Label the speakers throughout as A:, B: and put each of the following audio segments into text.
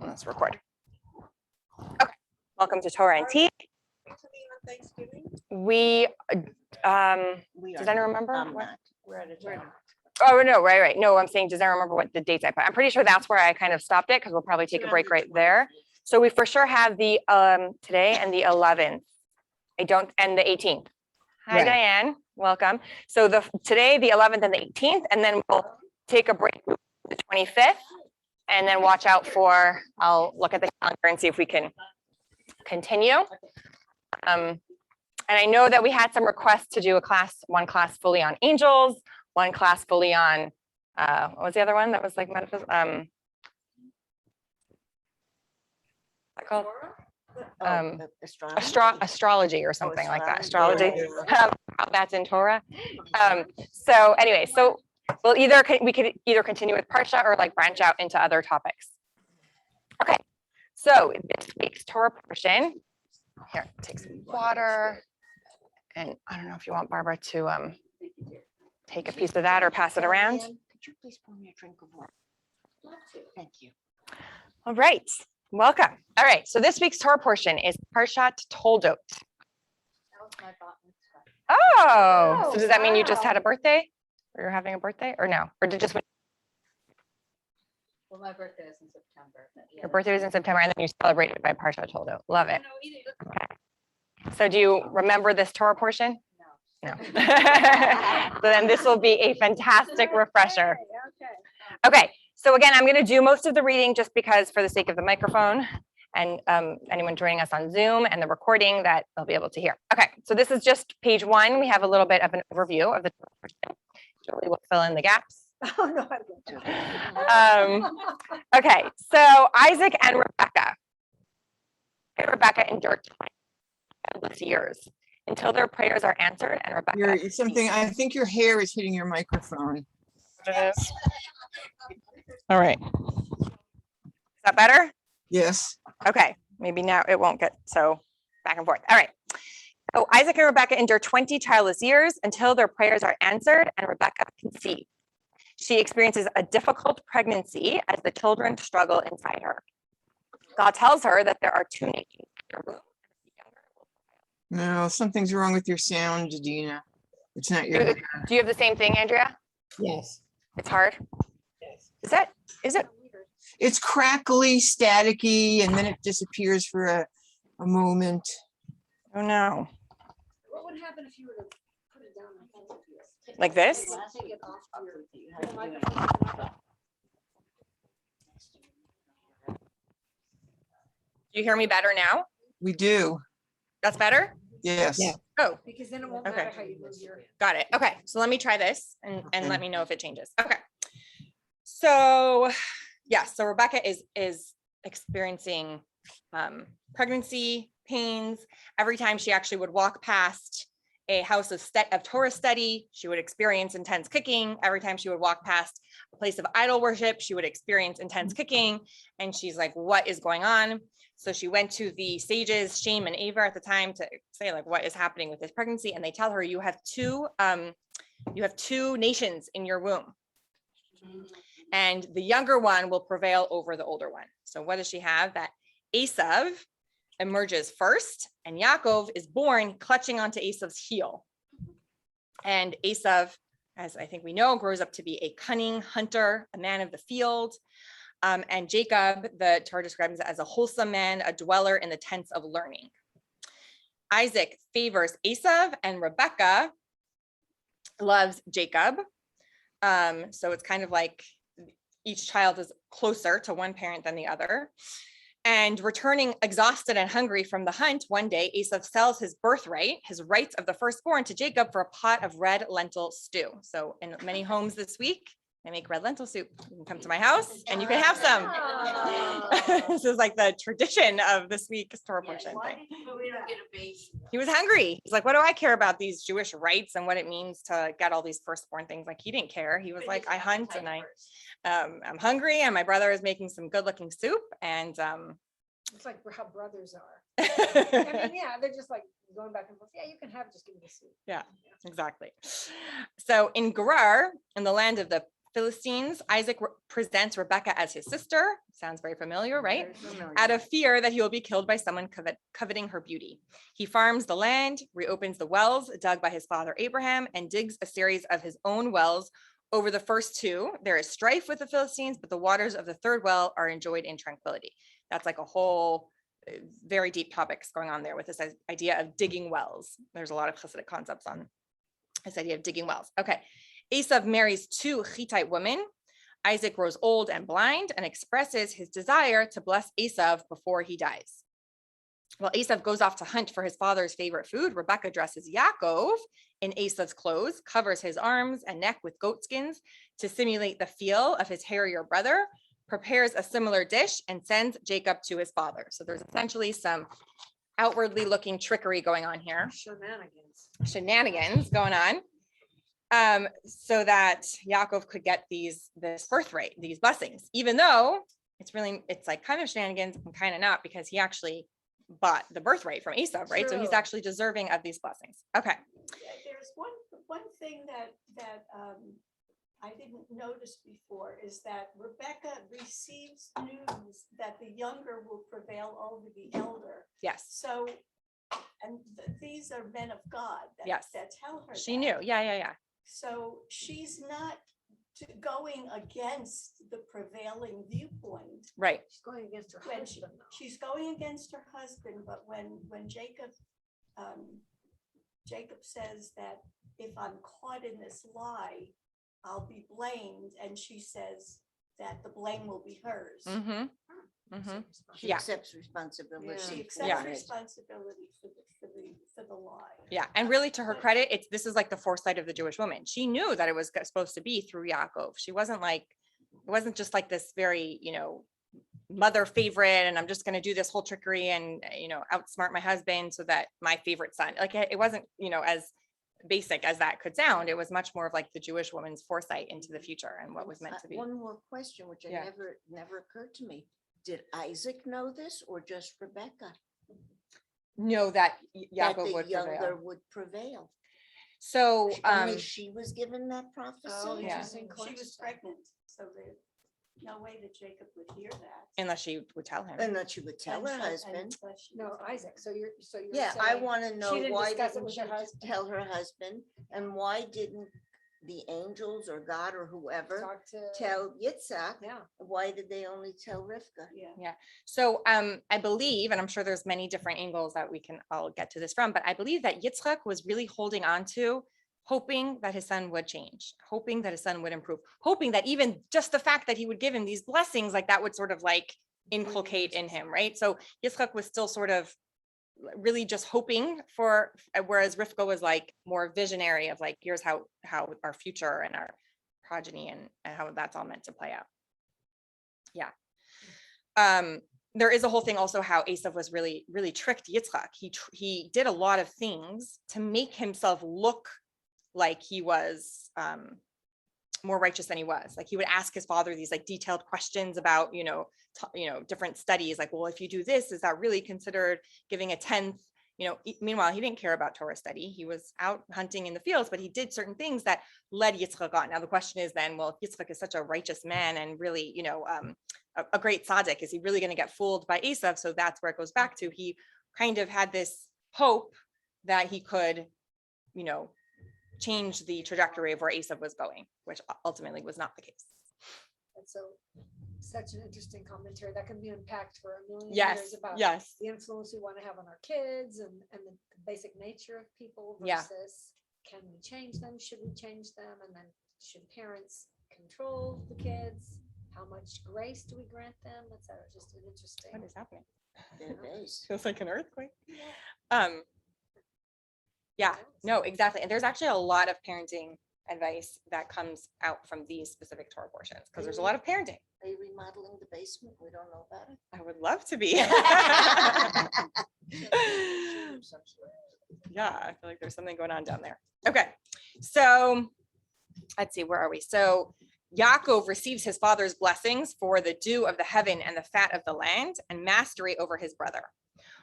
A: Let's record. Okay, welcome to Torah Antique. We, does anyone remember? Oh, no, right. No, I'm saying, does anyone remember what the dates I put? I'm pretty sure that's where I kind of stopped it because we'll probably take a break right there. So we for sure have the today and the 11th. And the 18th. Hi, right. Diane, welcome. So today, the 11th and the 18th, and then we'll take a break the 25th, and then watch out for, I'll look at the calendar and see if we can continue. And I know that we had some requests to do one class fully on angels, one class fully on, what was the other one that was like metaphysics? What's that called? Astrology or something like that. Astrology. That's in Torah. So anyway, so we could either continue with Parsha or like branch out into other topics. Okay, so this week's Torah portion. Here, take some water, and I don't know if you want Barbara to take a piece of that or pass it around.
B: Could you please pour me a drink of water? Thank you.
A: All right, welcome. All right, so this week's Torah portion is Parshat Toldot. Oh, so does that mean you just had a birthday? Or you're having a birthday? Or no? Or did just?
C: Well, my birthday is in September. Yeah.
A: Your birthday is in September, and then you celebrated by Parshat Toldot. Love it. Okay. So do you remember this Torah portion? No. So then this will be a fantastic refresher. Okay. So again, I'm going to do most of the reading just because for the sake of the microphone and anyone joining us on Zoom and the recording that they'll be able to hear. Okay. So this is just page 1. We have a little bit of an overview of the Torah portion. Julie will fill in the gaps.
C: Oh, no, I
A: okay, so Isaac and Rebecca. Rebecca endured 20 years until their prayers are answered, and Rebecca.
D: I think your hair is hitting your microphone.
A: All right. Is that better?
D: Yes.
A: Okay, maybe now it won't get so back and forth. All right. So Isaac and Rebecca endure 20 childless years until their prayers are answered and Rebecca conceived. She experiences a difficult pregnancy as the children struggle inside her. God tells her that there are 2 nations in her womb.
D: No, something's wrong with your sound, Dina. It's not your hair.
A: Do you have the same thing, Andrea?
D: Yes.
A: It's hard?
D: Yes.
A: Is it?
D: It's crackly, staticky, and then it disappears for a moment.
A: Oh no.
C: What would happen if you were to put it down
A: like this? Do you hear me better now?
D: We do.
A: That's better?
D: Yes.
B: Yeah.
A: Oh,
C: because then it won't
A: Okay.
C: matter how you move your.
A: got it. Okay, so let me try this and
D: Okay.
A: let me know if it changes. Okay. So, yeah, so Rebecca is experiencing pregnancy pains. Every time she actually would walk past a house of Torah study, she would experience intense kicking. Every time she would walk past a place of idol worship, she would experience intense kicking. And she's like, what is going on? So she went to the sages, Shem and Aver at the time, to say like, what is happening with this pregnancy? And they tell her, you have two nations in your womb. And the younger one will prevail over the older one. So what does she have? That Esav emerges first, and Yaakov is born clutching onto Esav's heel. And Esav, as I think we know, grows up to be a cunning hunter, a man of the field. And Jacob, the Torah describes as a wholesome man, a dweller in the tents of learning. Isaac favors Esav, and Rebecca loves Jacob. So it's kind of like each child is closer to one parent than the other. And returning exhausted and hungry from the hunt, one day Esav sells his birthright, his rights of the firstborn, to Jacob for a pot of red lentil stew. So in many homes this week, I make red lentil soup. You can come to my house and you can have some. This is like the tradition of this week's Torah portion thing. He was hungry. He's like, what do I care about these Jewish rights and what it means to get all these firstborn things? Like, he didn't care. He was like, I hunt and I'm hungry and my brother is making some good looking soup. And
C: It's like how brothers are. I mean, yeah, they're just like going back and forth. Yeah, you can have, just give me the soup.
A: Yeah, exactly. So in Gerar, in the land of the Philistines, Isaac presents Rebekah as his sister. Sounds very familiar, right?
B: Very familiar.
A: Out of fear that he will be killed by someone coveting her beauty. He farms the land, reopens the wells dug by his father Abraham, and digs a series of his own wells. Over the first two, there is strife with the Philistines, but the waters of the third well are enjoyed in tranquility. That's like a whole very deep topics going on there with this idea of digging wells. There's a lot of Hasidic concepts on this idea of digging wells. Okay. Esav marries 2 Hittite women. Isaac grows old and blind and expresses his desire to bless Esav before he dies. While Esav goes off to hunt for his father's favorite food, Rebekah dresses Yaakov in Esav's clothes, covers his arms and neck with goat skins to simulate the feel of his hairier brother, prepares a similar dish, and sends Jacob to his father. So there's essentially some outwardly looking trickery going on here, shenanigans going on. So that Yaakov could get this birthright, these blessings, even though it's like kind of shenanigans and kind of not, because he actually bought the birthright from Esav, right? So he's
C: True.
A: actually deserving of these blessings. Okay.
E: Yeah, there's one thing that I didn't notice before is that Rebecca receives news that the younger will prevail over the elder.
A: Yes,
E: So, and these are men of God
A: Yes.
E: that tell her
A: she
E: that.
A: knew. Yeah.
E: So she's not going against the prevailing viewpoint.
A: Right.
C: She's going against her
E: When
C: husband though.
E: she's going against her husband, but when Jacob says that if I'm caught in this lie, I'll be blamed, and she says that the blame will be hers.
A: Mm-hmm.
B: She
A: Yeah.
B: accepts responsibility.
E: She
C: Yeah.
E: accepts
A: Yeah.
E: responsibility for the lie.
A: Yeah. And really, to her credit, this is like the foresight of the Jewish woman. She knew that it was supposed to be through Yaakov. She wasn't like, it wasn't just like this very, mother favorite, and I'm just going to do this whole trickery and, outsmart my husband so that my favorite son, like it wasn't, as basic as that could sound. It was much more of like the Jewish woman's foresight into the future and what was meant to be.
B: One more question, which
A: Yeah.
B: never occurred to me. Did Isaac know this or just Rebecca?
A: Know that
B: That
A: Yaakov
B: the
A: would
B: younger
A: prevail.
B: would prevail?
A: So,
B: Only she was given that prophecy?
C: Oh,
A: Yeah.
C: interesting
E: She was
C: question.
E: pregnant, so there's no way that Jacob would hear that.
A: unless she would tell him.
B: And that she would tell her
E: Unless-
B: husband.
E: unless she
C: No,
E: was-
C: Isaac, so you're
B: Yeah, I
C: saying
B: want to know
C: didn't
B: why
C: discuss it
B: didn't
C: with
B: she
C: her
B: just
C: husband?
B: tell her husband? And why didn't the angels or God or whoever
C: talk to.
B: tell Yitzhak?
C: Yeah.
B: Why did they only tell Rivka?
E: Yeah.
A: So I believe, and I'm sure there's many different angles that I'll get to this from, but I believe that Yitzchak was really holding on to, hoping that his son would change, hoping that his son would improve, hoping that even just the fact that he would give him these blessings, like that would sort of like inculcate in him, right? So Yitzchak was still sort of really just hoping for, whereas Rivka was like more visionary of like, here's how our future and our progeny and how that's all meant to play out. Yeah. There is a whole thing also how Esav was really, really tricked Yitzchak. He did a lot of things to make himself look like he was more righteous than he was. Like he would ask his father these like detailed questions about, different studies. Like, well, if you do this, is that really considered giving a 10th? Meanwhile, he didn't care about Torah study. He was out hunting in the fields, but he did certain things that led Yitzchak on. Now the question is then, well, if Yitzchak is such a righteous man and really, a great tzaddik, is he really going to get fooled by Esav? So that's where it goes back to. He kind of had this hope that he could, change the trajectory of where Esav was going, which ultimately was not the case.
C: And so such an interesting commentary that can be unpacked for a million
A: Yes,
C: years about
A: yes.
C: the influence we want to have on our kids and the basic nature of people
A: Yeah.
C: versus can we change them? Should we change them? And then should parents control the kids? How much grace do we grant them? That's just an interesting.
A: What is happening?
B: It is.
A: Feels like an earthquake. Yeah, no, exactly. And there's actually a lot of parenting advice that comes out from these specific Torah portions because there's a lot of parenting.
B: Are you remodeling the basement? We don't know about it.
A: I would love to be. Yeah, I feel like there's something going on down there. Okay, so let's see, where are we? So Yaakov receives his father's blessings for the dew of the heaven and the fat of the land and mastery over his brother.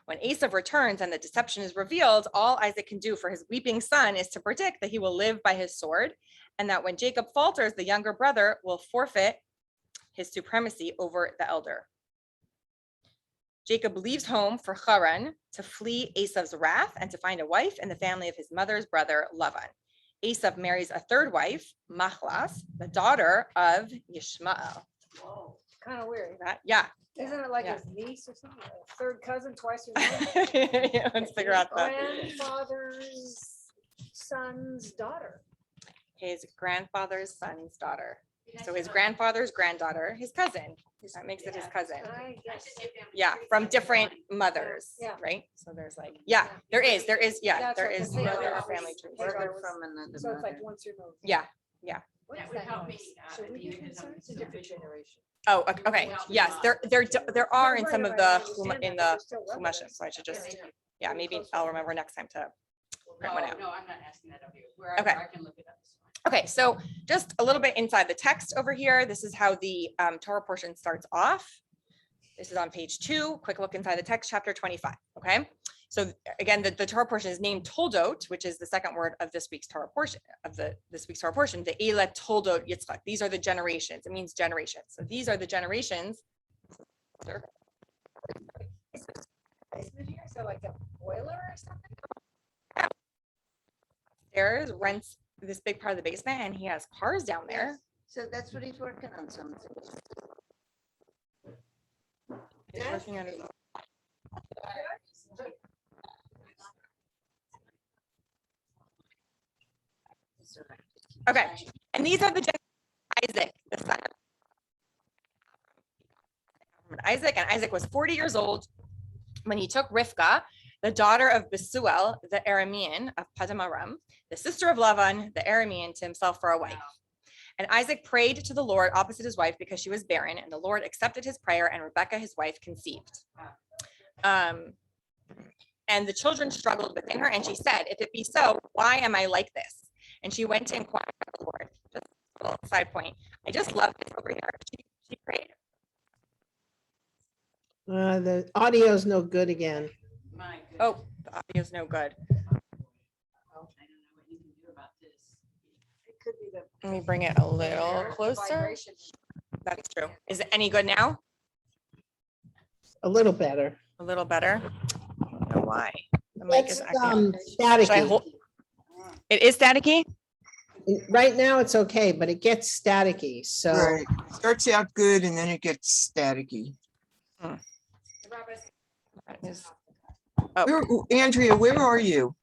A: When Esav returns and the deception is revealed, all Isaac can do for his weeping son is to predict that he will live by his sword, and that when Jacob falters, the younger brother will forfeit his supremacy over the elder. Jacob leaves home for Haran to flee Esav's wrath and to find a wife in the family of his mother's brother Lavan. Esav marries a third wife, Machlas, the daughter of Yishmael.
C: Whoa, kind of weird.
A: Yeah.
C: Isn't it like
A: Yeah.
C: his niece or something? A third cousin, twice removed?
A: Yeah, let's figure out that.
C: Grandfather's son's daughter.
A: His grandfather's son's daughter. So his grandfather's granddaughter, his cousin. That makes it his cousin.
C: I guess.
A: Yeah, from different mothers,
C: Yeah.
A: right? So there's like, yeah, there is, yeah,
C: That's
A: there
C: what
A: is
C: the thing
A: other
C: was.
A: family trees.
C: Hagar
B: Brother
C: was-
B: from another
C: So it's like
B: mother.
C: once removed.
A: Yeah.
C: What
F: That
C: is
F: would
C: that
F: help
C: noise?
F: me,
C: Should we
F: if
C: be
F: you could
C: concerned?
F: help
C: It's a
F: me
C: different
F: with-
C: generation.
A: Oh, okay, yes, there are in some of
C: Right,
A: the,
C: I understand
A: in
C: that, but
A: the
C: they're still
A: Chumashim,
C: relatives.
A: so I should just,
C: Yeah.
A: yeah, maybe I'll remember next time to print one out.
F: No, I'm not asking that of you. Wherever
A: Okay.
F: I can look it up. is fine.
A: Okay, so just a little bit inside the text over here. This is how the Torah portion starts off. This is on page 2. Quick look inside the text, chapter 25. Okay, so again, the Torah portion is named Toldot, which is the second word of this week's Torah portion this week's Torah portion. The Elah Toldot Yitzchak. These are the generations. It means generations. So these are the generations.
C: Basement here, so like a boiler or something?
A: There's rents this big part of the basement, and he has cars down there.
B: So that's what he's working on, something.
A: He's working on his own. Okay, and these are the Isaac, the son of Isaac, and Isaac was 40 years old when he took Rivkah, the daughter of Besuel, the Aramean of Paddan Aram, the sister of Lavan, the Aramean, to himself for a wife. And Isaac prayed to the Lord opposite his wife because she was barren, and the Lord accepted his prayer, and Rebekah, his wife, conceived. And the children struggled within her, and she said, "If it be so, why am I like this?" And she went to inquire of the Lord. Just a little side point. I just love this over here. She prayed.
G: The audio's no good again.
F: My goodness.
A: Oh, the audio's no good.
F: I don't know what you can do about this.
C: It could be the.
A: Let me bring it a little
C: the
A: closer.
C: vibration.
A: That's true. Is it any good now?
G: A little better.
A: A little better? I don't know why. The mic is
G: It's
A: acting. Should I
G: staticky.
A: hold? It is staticky?
G: Right now, it's okay, but it gets staticky, so
D: Right. Starts out good and then it gets staticky.
A: That is- Oh.
D: Andrea, where are you?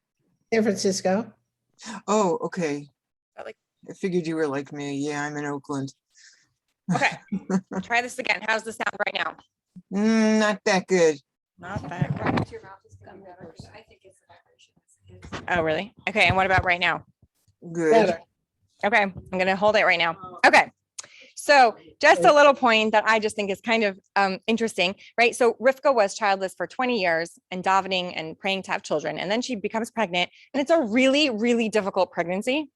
G: San Francisco.
D: Oh, okay.
A: I like-
D: I figured you were like me. Yeah, I'm in Oakland.
A: Okay, try this again. How's the sound right now?
D: Not that good.
A: Not that good.
C: Right into your mouth is gonna be better. I think it's the vibration. It's-
A: Oh, really? Okay, and what about right now?
D: Good.
G: Better.
A: Okay, I'm gonna hold it right now. Okay. So just a little point that I just think is kind of interesting, right? So Rivka was childless for 20 years and davening and praying to have children. And then she becomes pregnant, and it's a really, really difficult pregnancy.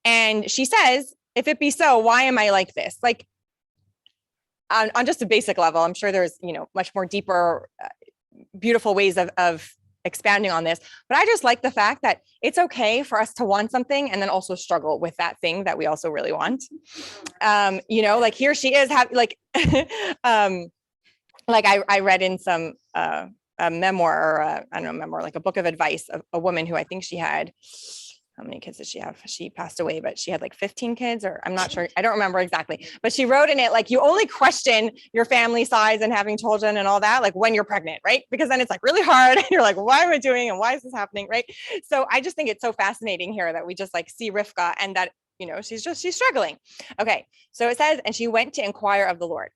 A: And she says, "If it be so, why am I like this?" Like on just a basic level, I'm sure there's, much more deeper, beautiful ways of expanding on this. But I just like the fact that it's okay for us to want something and then also struggle with that thing that we also really want. Like here she is like I read in some a memoir or I don't know, memoir, like a book of advice of a woman who I think she had, how many kids did she have? She passed away, but she had like 15 kids, or I'm not sure. I don't remember exactly, but she wrote in it, like, you only question your family size and having children and all that, like when you're pregnant, right? Because then it's like really hard. And you're like, why am I doing? And why is this happening? Right. So I just think it's so fascinating here that we just like see Rivka and that, she's struggling. Okay. So it says, and she went to inquire of the Lord,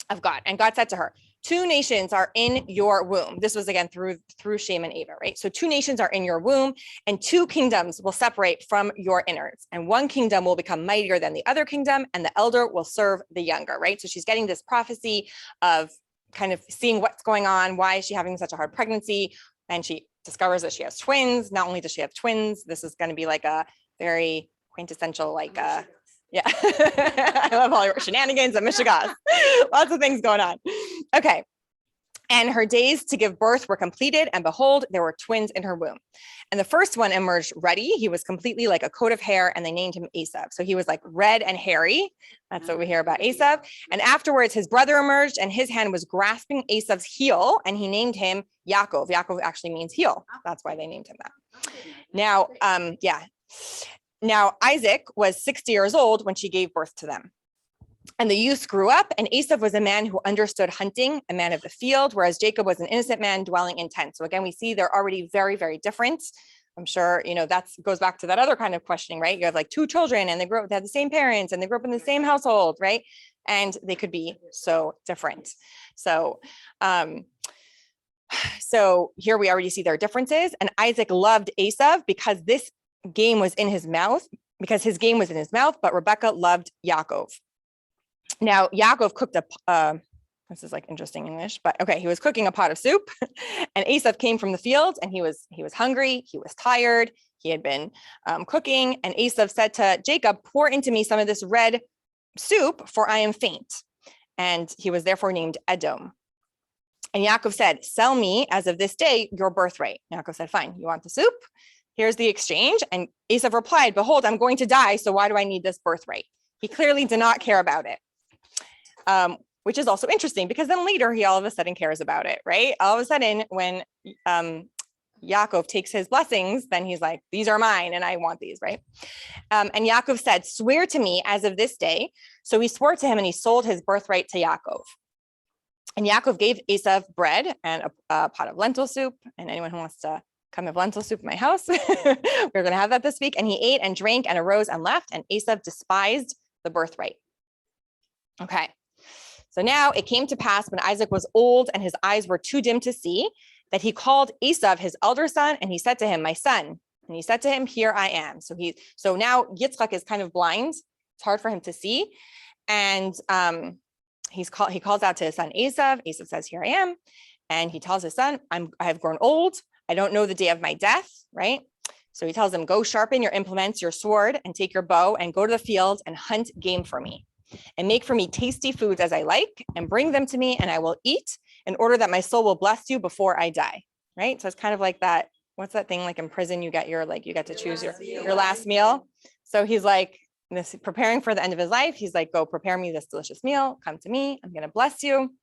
A: of God, and God said to her, 2 nations are in your womb. This was again through Shem and Ava, right? So 2 nations are in your womb, and 2 kingdoms will separate from your innards, and 1 kingdom will become mightier than the other kingdom, and the elder will serve the younger, right? So she's getting this prophecy of kind of seeing what's going on. Why is she having such a hard pregnancy? And she discovers that she has twins. Not only does she have twins, this is going to be like a very quintessential, like, yeah, I love all your shenanigans and mishigas. Lots of things going on. Okay. And her days to give birth were completed, and behold, there were twins in her womb. And the first one emerged ruddy. He was completely like a coat of hair, and they named him Esav. So he was like red and hairy. That's what we hear about Esav. And afterwards, his brother emerged, and his hand was grasping Esav's heel, and he named him Yaakov. Yaakov actually means heel. That's why they named him that. Now, Now Isaac was 60 years old when she gave birth to them. And the youths grew up, and Esav was a man who understood hunting, a man of the field, whereas Jacob was an innocent man dwelling in tents. So again, we see they're already very, very different. I'm sure, that goes back to that other kind of questioning, right? You have like two children and they have the same parents and they grew up in the same household, right? And they could be so different. So, so here we already see their differences. And Isaac loved Esav because his game was in his mouth, but Rebekah loved Yaakov. Now, Yaakov cooked this is like interesting English, but okay, he was cooking a pot of soup, and Esav came from the fields, and he was hungry, he was tired, he had been cooking, and Esav said to Jacob, "Pour into me some of this red soup, for I am faint." And he was therefore named Edom. And Yaakov said, "Sell me as of this day your birthright." Yaakov said, "Fine, you want the soup? Here's the exchange." And Esav replied, "Behold, I'm going to die, so why do I need this birthright?" He clearly did not care about it. Which is also interesting because then later he all of a sudden cares about it, right? All of a sudden when Yaakov takes his blessings, then he's like, "These are mine and I want these," right? And Yaakov said, "Swear to me as of this day." So he swore to him and he sold his birthright to Yaakov. And Yaakov gave Esav bread and a pot of lentil soup. And anyone who wants to come have lentil soup in my house, we're going to have that this week. And he ate and drank and arose and left. And Esav despised the birthright. Okay. So now it came to pass when Isaac was old and his eyes were too dim to see, that he called Esav, his elder son, and he said to him, "My son." And he said to him, "Here I am." So now Yitzchak is kind of blind. It's hard for him to see. And he calls out to his son Esav. Esav says, "Here I am." And he tells his son, I have grown old. I don't know the day of my death, right? So he tells him, "Go sharpen your implements, your sword, and take your bow and go to the field and hunt game for me. And make for me tasty foods as I like, and bring them to me, and I will eat, in order that my soul will bless you before I die." Right? So it's kind of like that. What's that thing like in prison? You get to choose your last meal. So he's like preparing for the end of his life. He's like, "Go prepare me this delicious meal. Come to me. I'm going to bless you."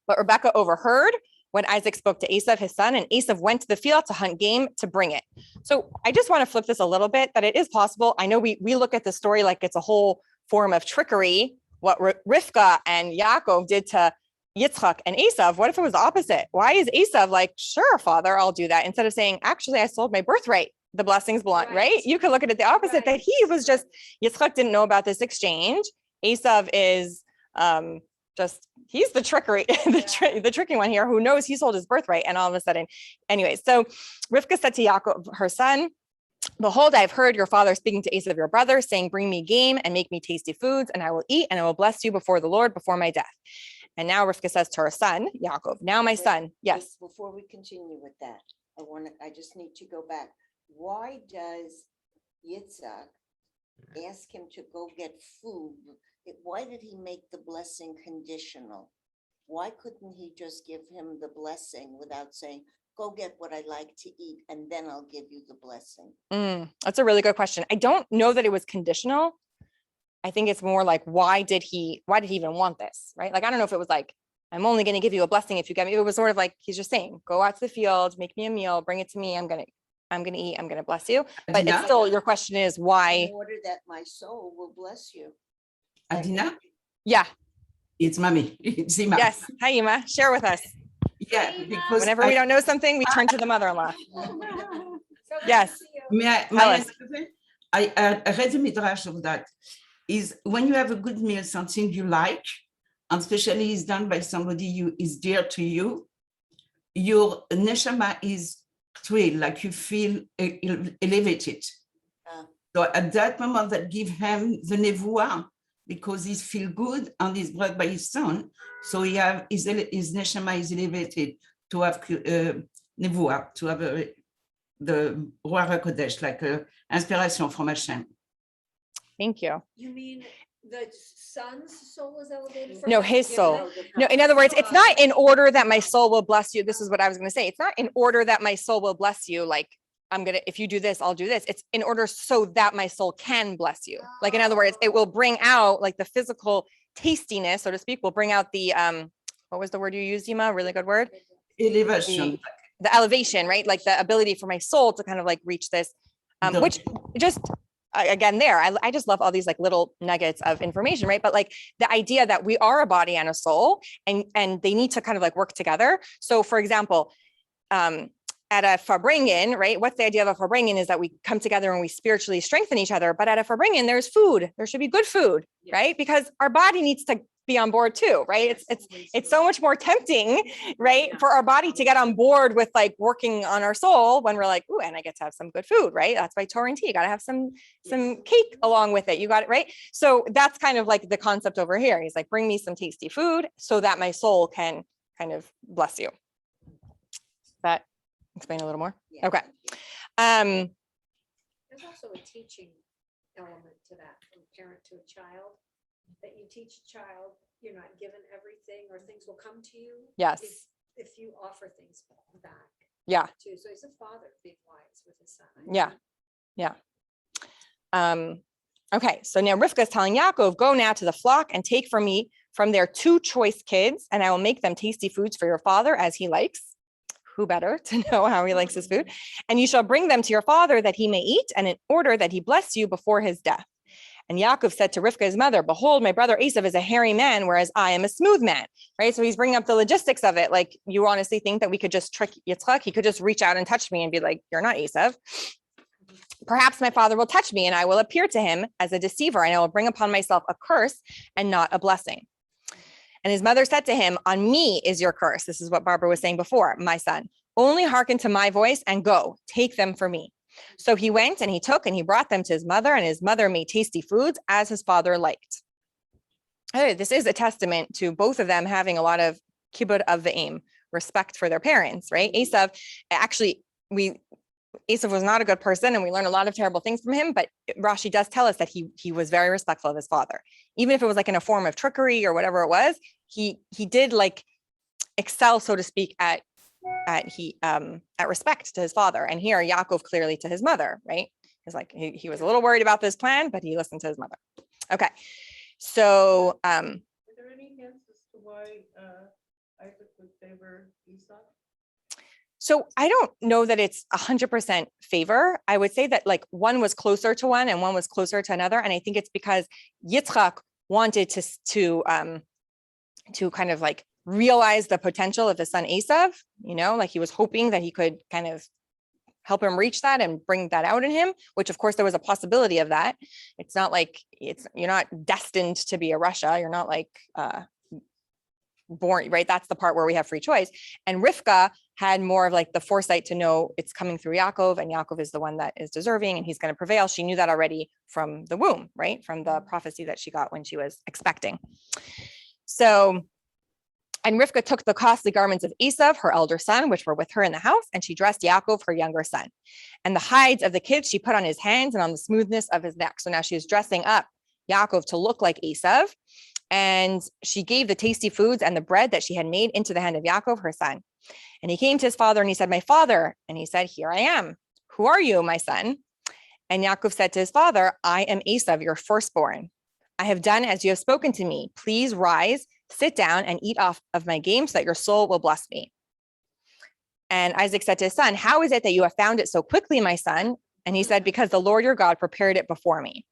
A: But Rebekah overheard when Isaac spoke to Esav, his son, and Esav went to the field to hunt game to bring it. So I just want to flip this a little bit, that it is possible. I know we look at the story like it's a whole form of trickery, what Rivka and Yaakov did to Yitzchak and Esav. What if it was the opposite? Why is Esav like, "Sure, father, I'll do that," instead of saying, "Actually, I sold my birthright. The blessings belong," right? You could look at it the opposite, that he was just, Yitzchak didn't know about this exchange. Esav is he's the trickery, the tricky one here, who knows he sold his birthright. And all of a sudden, anyway, so Rivka said to Yaakov, her son, "Behold, I've heard your father speaking to Esav, your brother, saying, 'Bring me game and make me tasty foods, and I will eat, and I will bless you before the Lord before my death.'" And now Rivka says to her son, Yaakov, "Now my son," yes.
B: Before we continue with that, I just need to go back. Why does Yitzhak ask him to go get food? Why did he make the blessing conditional? Why couldn't he just give him the blessing without saying, "Go get what I like to eat, and then I'll give you the blessing"?
A: That's a really good question. I don't know that it was conditional. I think it's more like, why did he even want this, right? Like, I don't know if it was like, "I'm only going to give you a blessing if you get me." It was sort of like, he's just saying, "Go out to the field, make me a meal, bring it to me. I'm going to eat, I'm going to bless you." But it's still, your question is why?
B: In order that my soul will bless you.
H: Adina,
A: Yeah.
H: it's Mommy. It's Ima.
A: Yes. Hi, Ima. Share with us.
H: Yeah, because
A: Whenever we don't know something, we turn to the mother-in-law. Yes.
H: I read the midrash of that. Is when you have a good meal, something you like, and especially is done by somebody who is dear to you, your neshama is thrilled, like you feel elevated. So at that moment, that give him the nevuah, because he feel good and he's brought by his son. So he have his neshama is elevated to have nevuah, to have the Ruach HaKodesh, like inspiration from Hashem.
A: Thank you.
C: You mean the son's soul is elevated? from
A: No,
C: that
A: his
C: given
A: soul.
C: it?
A: No, in other words, it's not in order that my soul will bless you. This is what I was going to say. It's not in order that my soul will bless you. Like if you do this, I'll do this. It's in order so that my soul can bless you. Like, in other words, it will bring out like the physical tastiness, so to speak, will bring out the, what was the word you used, Yima? Really good word.
H: Elevation.
A: The elevation, right? Like the ability for my soul to kind of like reach this, which just again there, I just love all these like little nuggets of information, right? But like the idea that we are a body and a soul, and they need to kind of like work together. So for example, at a Farbrengen, right? What's the idea of a Farbrengen is that we come together and we spiritually strengthen each other. But at a Farbrengen, there's food. There should be good food, right? Because our body needs to be on board too, right? It's so much more tempting, right, for our body to get on board with like working on our soul when we're like, ooh, and I get to have some good food, right? That's why Torah and tea, you got to have some cake along with it. You got it, right? So that's kind of like the concept over here. He's like, bring me some tasty food so that my soul can kind of bless you. That explain a little more?
B: Yeah,
A: Okay.
B: thank you.
C: There's also a teaching element to that, from parent to a child, that you teach a child, you're not given everything, or things will come to you.
A: Yes.
C: If you offer things back
A: Yeah.
C: too. So he's a father being wise with his son.
A: Yeah. Okay, so now Rivka is telling Yaakov, go now to the flock and take from me from their 2 choice kids, and I will make them tasty foods for your father as he likes. Who better to know how he likes his food? And you shall bring them to your father that he may eat, and in order that he bless you before his death. And Yaakov said to Rivka, his mother, behold, my brother Esav is a hairy man, whereas I am a smooth man, right? So he's bringing up the logistics of it. Like, you honestly think that we could just trick Yitzchak? He could just reach out and touch me and be like, you're not Esav. Perhaps my father will touch me and I will appear to him as a deceiver, and I will bring upon myself a curse and not a blessing. And his mother said to him, on me is your curse. This is what Barbara was saying before, my son. Only hearken to my voice and go, take them for me. So he went and he took and he brought them to his mother, and his mother made tasty foods as his father liked. This is a testament to both of them having a lot of kibud of the aim, respect for their parents, right? Esav, actually, Esav was not a good person, and we learn a lot of terrible things from him, but Rashi does tell us that he was very respectful of his father. Even if it was like in a form of trickery or whatever it was, he did like excel, so to speak, at respect to his father. And here Yaakov clearly to his mother, right? He's like, he was a little worried about this plan, but he listened to his mother. Okay. So
F: Are there any hints as to why Isaac would favor Esau?
A: so I don't know that it's 100% favor. I would say that like one was closer to one and one was closer to another. And I think it's because Yitzchak wanted to kind of like realize the potential of his son Esav, like he was hoping that he could kind of help him reach that and bring that out in him, which of course there was a possibility of that. It's not like you're not destined to be a Russia. You're not like born, right? That's the part where we have free choice. And Rivka had more of like the foresight to know it's coming through Yaakov, and Yaakov is the one that is deserving and he's going to prevail. She knew that already from the womb, right? From the prophecy that she got when she was expecting. So, and Rivka took the costly garments of Esav, her elder son, which were with her in the house, and she dressed Yaakov, her younger son. And the hides of the kids she put on his hands and on the smoothness of his neck. So now she was dressing up Yaakov to look like Esav. And she gave the tasty foods and the bread that she had made into the hand of Yaakov, her son. And he came to his father and he said, my father. And he said, here I am. Who are you, my son? And Yaakov said to his father, I am Esav, your firstborn. I have done as you have spoken to me. Please rise, sit down and eat off of my game so that your soul will bless me. And Isaac said to his son, how is it that you have found it so quickly, my son? And he said, because the Lord your God prepared it before me.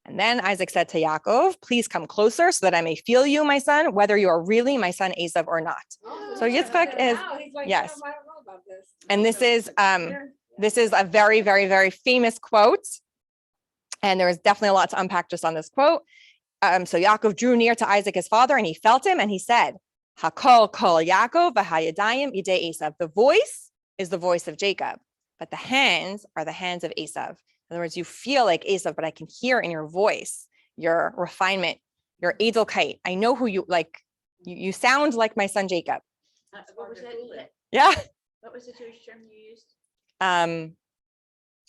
A: And then Isaac said to Yaakov, please come closer so that I may feel you, my son, whether you are really my son Esav or not. So Yitzchak is, yes.
C: I don't know about this.
A: And this is a very, very, very famous quote. And there is definitely a lot to unpack just on this quote. So Yaakov drew near to Isaac, his father, and he felt him and he said, Hakol kol Yaakov v'hayadayim yidei Esav. The voice is the voice of Jacob, but the hands are the hands of Esav. In other words, you feel like Esav, but I can hear in your voice, your refinement, your edelkeit. I know who you like. You sound like my son Jacob.
F: What was that?
A: Yeah.
F: What was the Jewish term you used?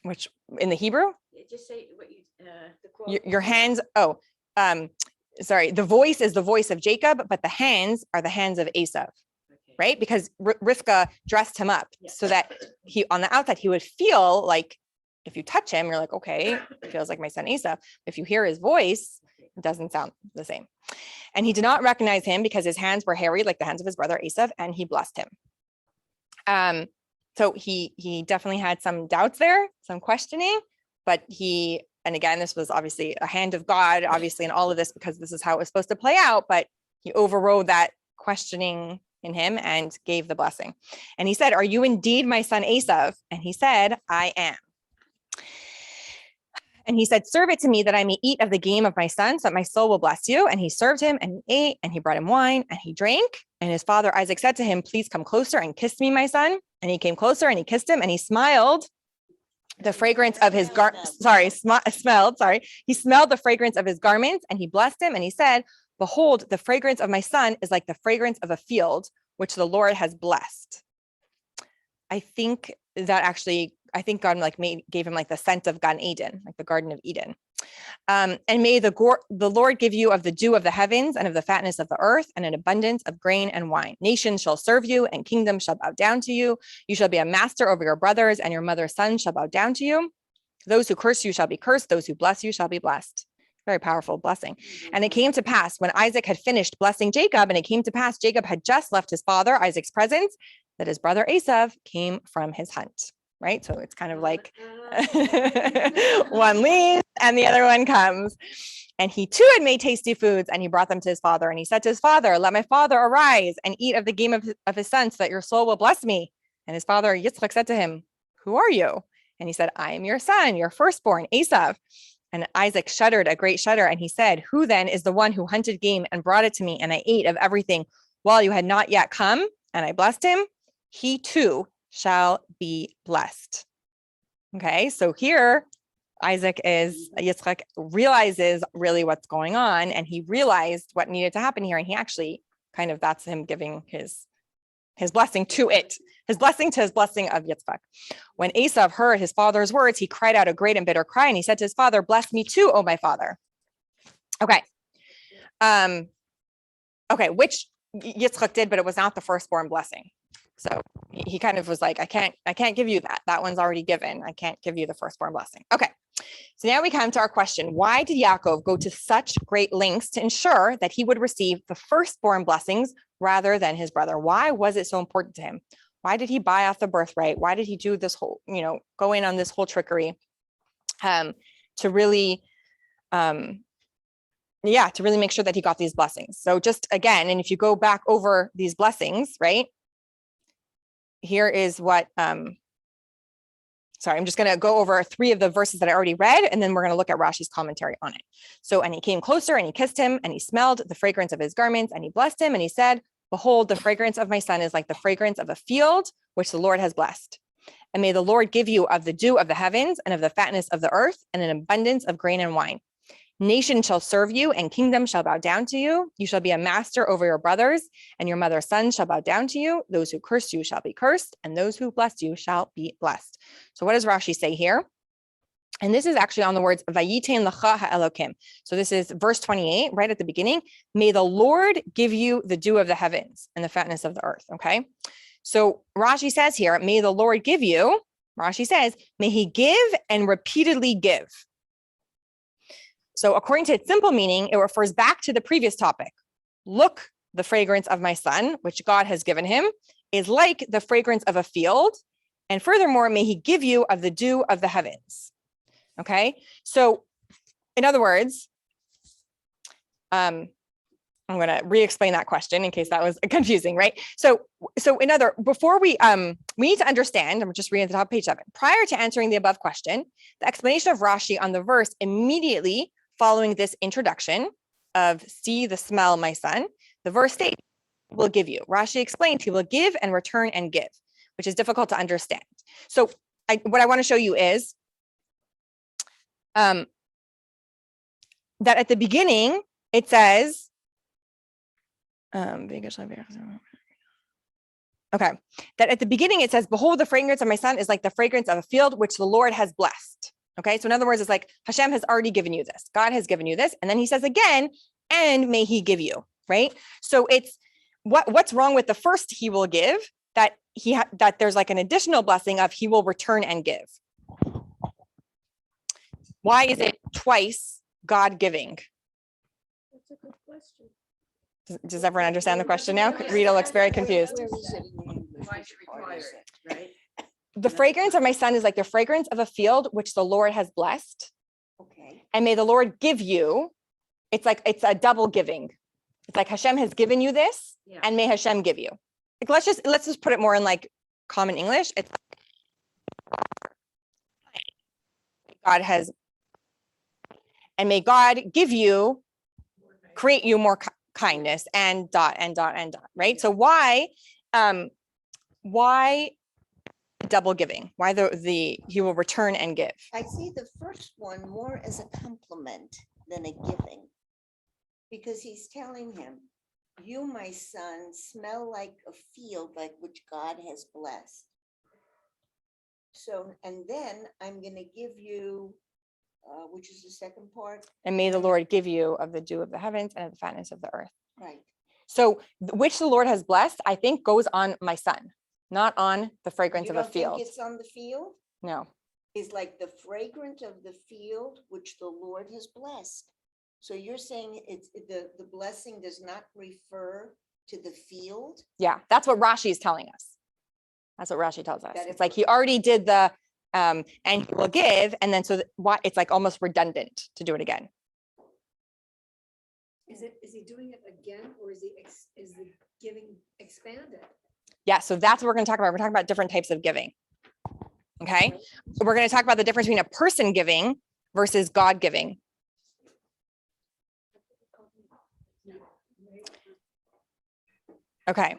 A: Which in the Hebrew,
F: Just say what you, the quote.
A: your hands. Oh, the voice is the voice of Jacob, but the hands are the hands of Esau, right? Because Rivka dressed him up so that on the outside, he would feel like if you touch him, you're like, okay, it feels like my son Esau. If you hear his voice, it doesn't sound the same. And he did not recognize him because his hands were hairy like the hands of his brother Esau, and he blessed him. So he definitely had some doubts there, some questioning, but and again, this was obviously a hand of God, obviously, in all of this, because this is how it was supposed to play out, but he overrode that questioning in him and gave the blessing. And he said, "Are you indeed my son Esau?" And he said, "I am." And he said, "Serve it to me that I may eat of the game of my son, so that my soul will bless you." And he served him, and he ate, and he brought him wine, and he drank. And his father Isaac said to him, "Please come closer and kiss me, my son." And he came closer and he kissed him, and he smiled the fragrance of his he smelled the fragrance of his garments, and he blessed him, and he said, "Behold, the fragrance of my son is like the fragrance of a field, which the Lord has blessed." I think God gave him like the scent of Gan Eden, like the Garden of Eden. And may the Lord give you of the dew of the heavens and of the fatness of the earth and an abundance of grain and wine. Nations shall serve you and kingdoms shall bow down to you. You shall be a master over your brothers, and your mother's sons shall bow down to you. Those who curse you shall be cursed. Those who bless you shall be blessed. Very powerful blessing. And it came to pass when Isaac had finished blessing Jacob, and it came to pass Jacob had just left his father Isaac's presence, that his brother Esau came from his hunt. Right? So it's kind of like one leaves and the other one comes. And he too had made tasty foods, and he brought them to his father. And he said to his father, "Let my father arise and eat of the game of his son, so that your soul will bless me." And his father Yitzchak said to him, "Who are you?" And he said, "I am your son, your firstborn, Esau." And Isaac shuddered a great shudder, and he said, "Who then is the one who hunted game and brought it to me, and I ate of everything while you had not yet come, and I blessed him? He too shall be blessed." Okay, so here Yitzchak realizes really what's going on, and he realized what needed to happen here, and he actually that's him giving his blessing to it, his blessing to his blessing of Yitzchak. When Esau heard his father's words, he cried out a great and bitter cry, and he said to his father, "Bless me too, O my father." Okay. Which Yitzchak did, but it was not the firstborn blessing. So he kind of was like, I can't give you that. That one's already given. I can't give you the firstborn blessing. Okay. So now we come to our question. Why did Yaakov go to such great lengths to ensure that he would receive the firstborn blessings rather than his brother? Why was it so important to him? Why did he buy off the birthright? Why did he do this whole, go in on this whole trickery to really, to really make sure that he got these blessings? So just again, and if you go back over these blessings, right? Here is what, I'm just going to go over 3 of the verses that I already read, and then we're going to look at Rashi's commentary on it. So, and he came closer and he kissed him, and he smelled the fragrance of his garments, and he blessed him, and he said, "Behold, the fragrance of my son is like the fragrance of a field, which the Lord has blessed. And may the Lord give you of the dew of the heavens and of the fatness of the earth and an abundance of grain and wine. Nation shall serve you, and kingdom shall bow down to you. You shall be a master over your brothers, and your mother's sons shall bow down to you. Those who curse you shall be cursed, and those who bless you shall be blessed." So what does Rashi say here? And this is actually on the words Vayiten lecha ha'elokim. So this is verse 28, right at the beginning. May the Lord give you the dew of the heavens and the fatness of the earth. Okay. So Rashi says here, may the Lord give you, Rashi says, may he give and repeatedly give. So according to its simple meaning, it refers back to the previous topic. Look, the fragrance of my son, which God has given him, is like the fragrance of a field. And furthermore, may he give you of the dew of the heavens. Okay. So in other words, I'm going to re-explain that question in case that was confusing, right? Before we need to understand, I'm just reading at the top of page 7. Prior to answering the above question, the explanation of Rashi on the verse immediately following this introduction of "see the smell, my son," the verse states, "will give you." Rashi explained he will give and return and give, which is difficult to understand. So what I want to show you is that at the beginning, it says, that at the beginning it says, "Behold, the fragrance of my son is like the fragrance of a field which the Lord has blessed." Okay, so in other words, it's like Hashem has already given you this. God has given you this. And then he says again, and may he give you, right? So it's what's wrong with the first he will give, that that there's like an additional blessing of he will return and give. Why is it twice God giving?
C: That's a good question.
A: Does everyone understand the question now? Rita looks very confused.
B: Where is it in the English?
F: Why
B: Which
F: she
B: part
F: requires
B: is
F: it, right?
A: The fragrance of my son is like the fragrance of a field which the Lord has blessed,
B: Okay,
A: and may the Lord give you. It's like it's a double giving. It's like Hashem has given you this,
F: Yeah.
A: and may Hashem give you. Like let's just put it more in like common English. It's God has, and may God give you, create you more kindness and dot, right? So why double giving? Why the he will return and give?
B: I see the first one more as a compliment than a giving. Because he's telling him, you, my son, smell like a field like which God has blessed. So, and then I'm gonna give you, which is the second part,
A: And may the Lord give you of the dew of the heavens and of the fatness of the earth.
B: right?
A: So which the Lord has blessed, I think goes on my son, not on the fragrance
B: You
A: of a
B: don't think
A: field.
B: it's on the field?
A: No.
B: Is like the fragrance of the field which the Lord has blessed. So you're saying it's the blessing does not refer to the field?
A: Yeah, that's what Rashi is telling us. That's what Rashi tells us.
B: That
A: It's
B: if
A: like
B: we're-
A: he already did the and he will give, and then so why it's like almost redundant to do it again.
C: Is he doing it again, or is the giving expanded?
A: Yeah, so that's what we're going to talk about. We're talking about different types of giving. Okay, so we're going to talk about the difference between a person giving versus God giving. Okay,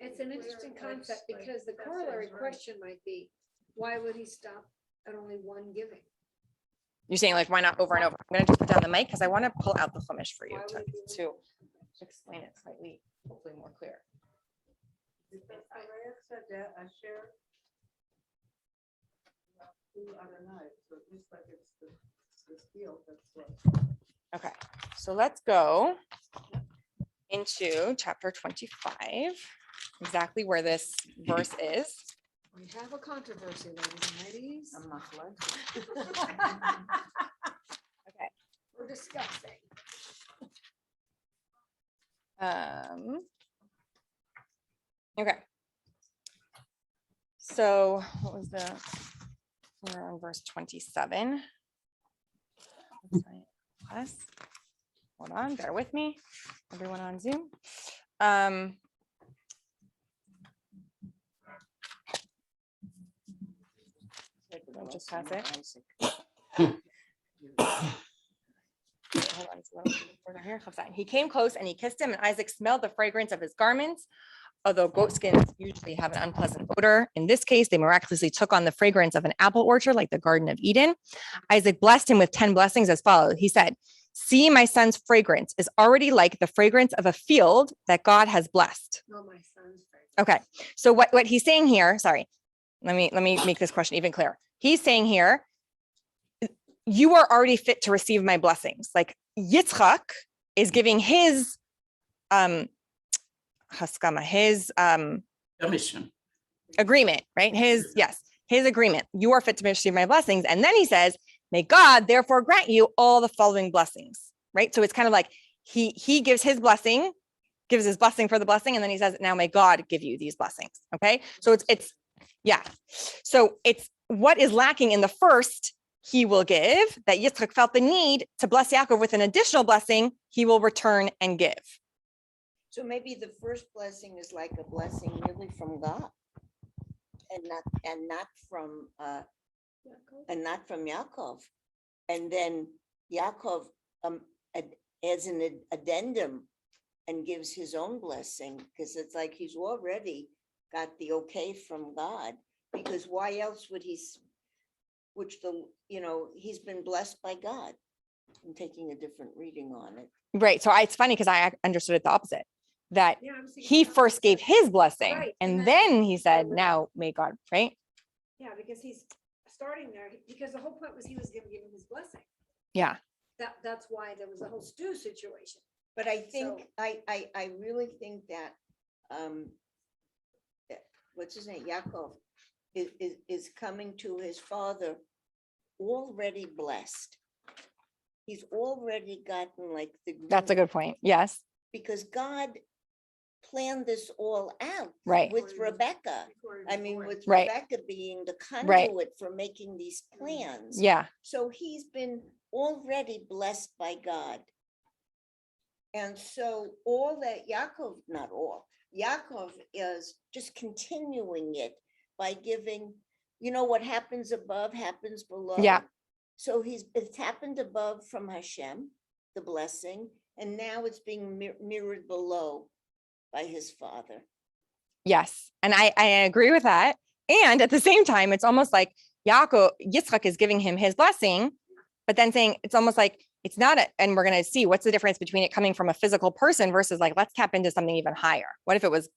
C: It's an interesting concept because the corollary question might be, why would he stop at only one giving?
A: you're saying like why not over and over? I'm going to just put down the mic because I want to pull out the Chumash for you
C: Why would he do
A: to explain it slightly, hopefully more clear.
F: Because Araya said that I share two other nights, so it looks like it's the field that's what.
A: Okay, so let's go into chapter 25, exactly where this verse is.
C: We have a controversy, ladies and ladies.
A: Okay.
C: We're discussing.
A: Okay. So what was we're on verse 27. Plus, hold on, bear with me, everyone on Zoom. I'll just pass it. Hold on, it's a little further here. He came close and he kissed him, and Isaac smelled the fragrance of his garments. Although goat skins usually have an unpleasant odor, in this case, they miraculously took on the fragrance of an apple orchard like the Garden of Eden. Isaac blessed him with 10 blessings as follows. He said, "See, my son's fragrance is already like the fragrance of a field that God has blessed."
C: No, my son's favorite.
A: Okay, so what he's saying here, sorry, let me make this question even clearer. He's saying here, you are already fit to receive my blessings. Like Yitzchak is giving his haskama, his
H: Permission.
A: agreement, right? His agreement. You are fit to receive my blessings. And then he says, may God therefore grant you all the following blessings, right? So it's kind of like he gives his blessing, gives his blessing for the blessing, and then he says, now may God give you these blessings. Okay. So it's yeah. So it's what is lacking in the first he will give, that Yitzchak felt the need to bless Yaakov with an additional blessing, he will return and give.
B: So maybe the first blessing is like a blessing really from God. And not from Yaakov. And then Yaakov adds an addendum and gives his own blessing, because it's like he's already got the okay from God. Because why else would he's been blessed by God. I'm taking a different reading on it.
A: Right. So it's funny because I understood it the opposite, that
C: Yeah, I was thinking
A: he
C: the
A: first gave
C: opposite.
A: his blessing
C: Right,
A: and
C: and
A: then he said,
C: would-
A: now may God, right?
C: Yeah, because he's starting there, because the whole point was he was gonna give him his blessing.
A: Yeah.
C: That's why there was a whole stew situation.
B: But I think,
C: So-
B: I really think that, what's his name, Yaakov, is coming to his father already blessed. He's already gotten like the.
A: That's a
B: green-
A: good point. Yes,
B: Because God planned this all out.
A: Right.
B: With Rebecca.
C: Before he
B: I
C: was
B: mean,
C: born.
B: with
A: Right.
B: Rebecca being the
A: Right.
B: conduit for making these plans.
A: yeah,
B: So he's been already blessed by God. And so all that Yaakov, not all, Yaakov is just continuing it by giving, what happens above happens below.
A: Yeah.
B: So it's happened above from Hashem, the blessing, and now it's being mirrored below by his father.
A: yes. And I agree with that. And at the same time, it's almost like Yitzchak is giving him his blessing, but then saying it's almost like it's not, and we're going to see what's the difference between it coming from a physical person versus like, let's tap into something even higher. What if it was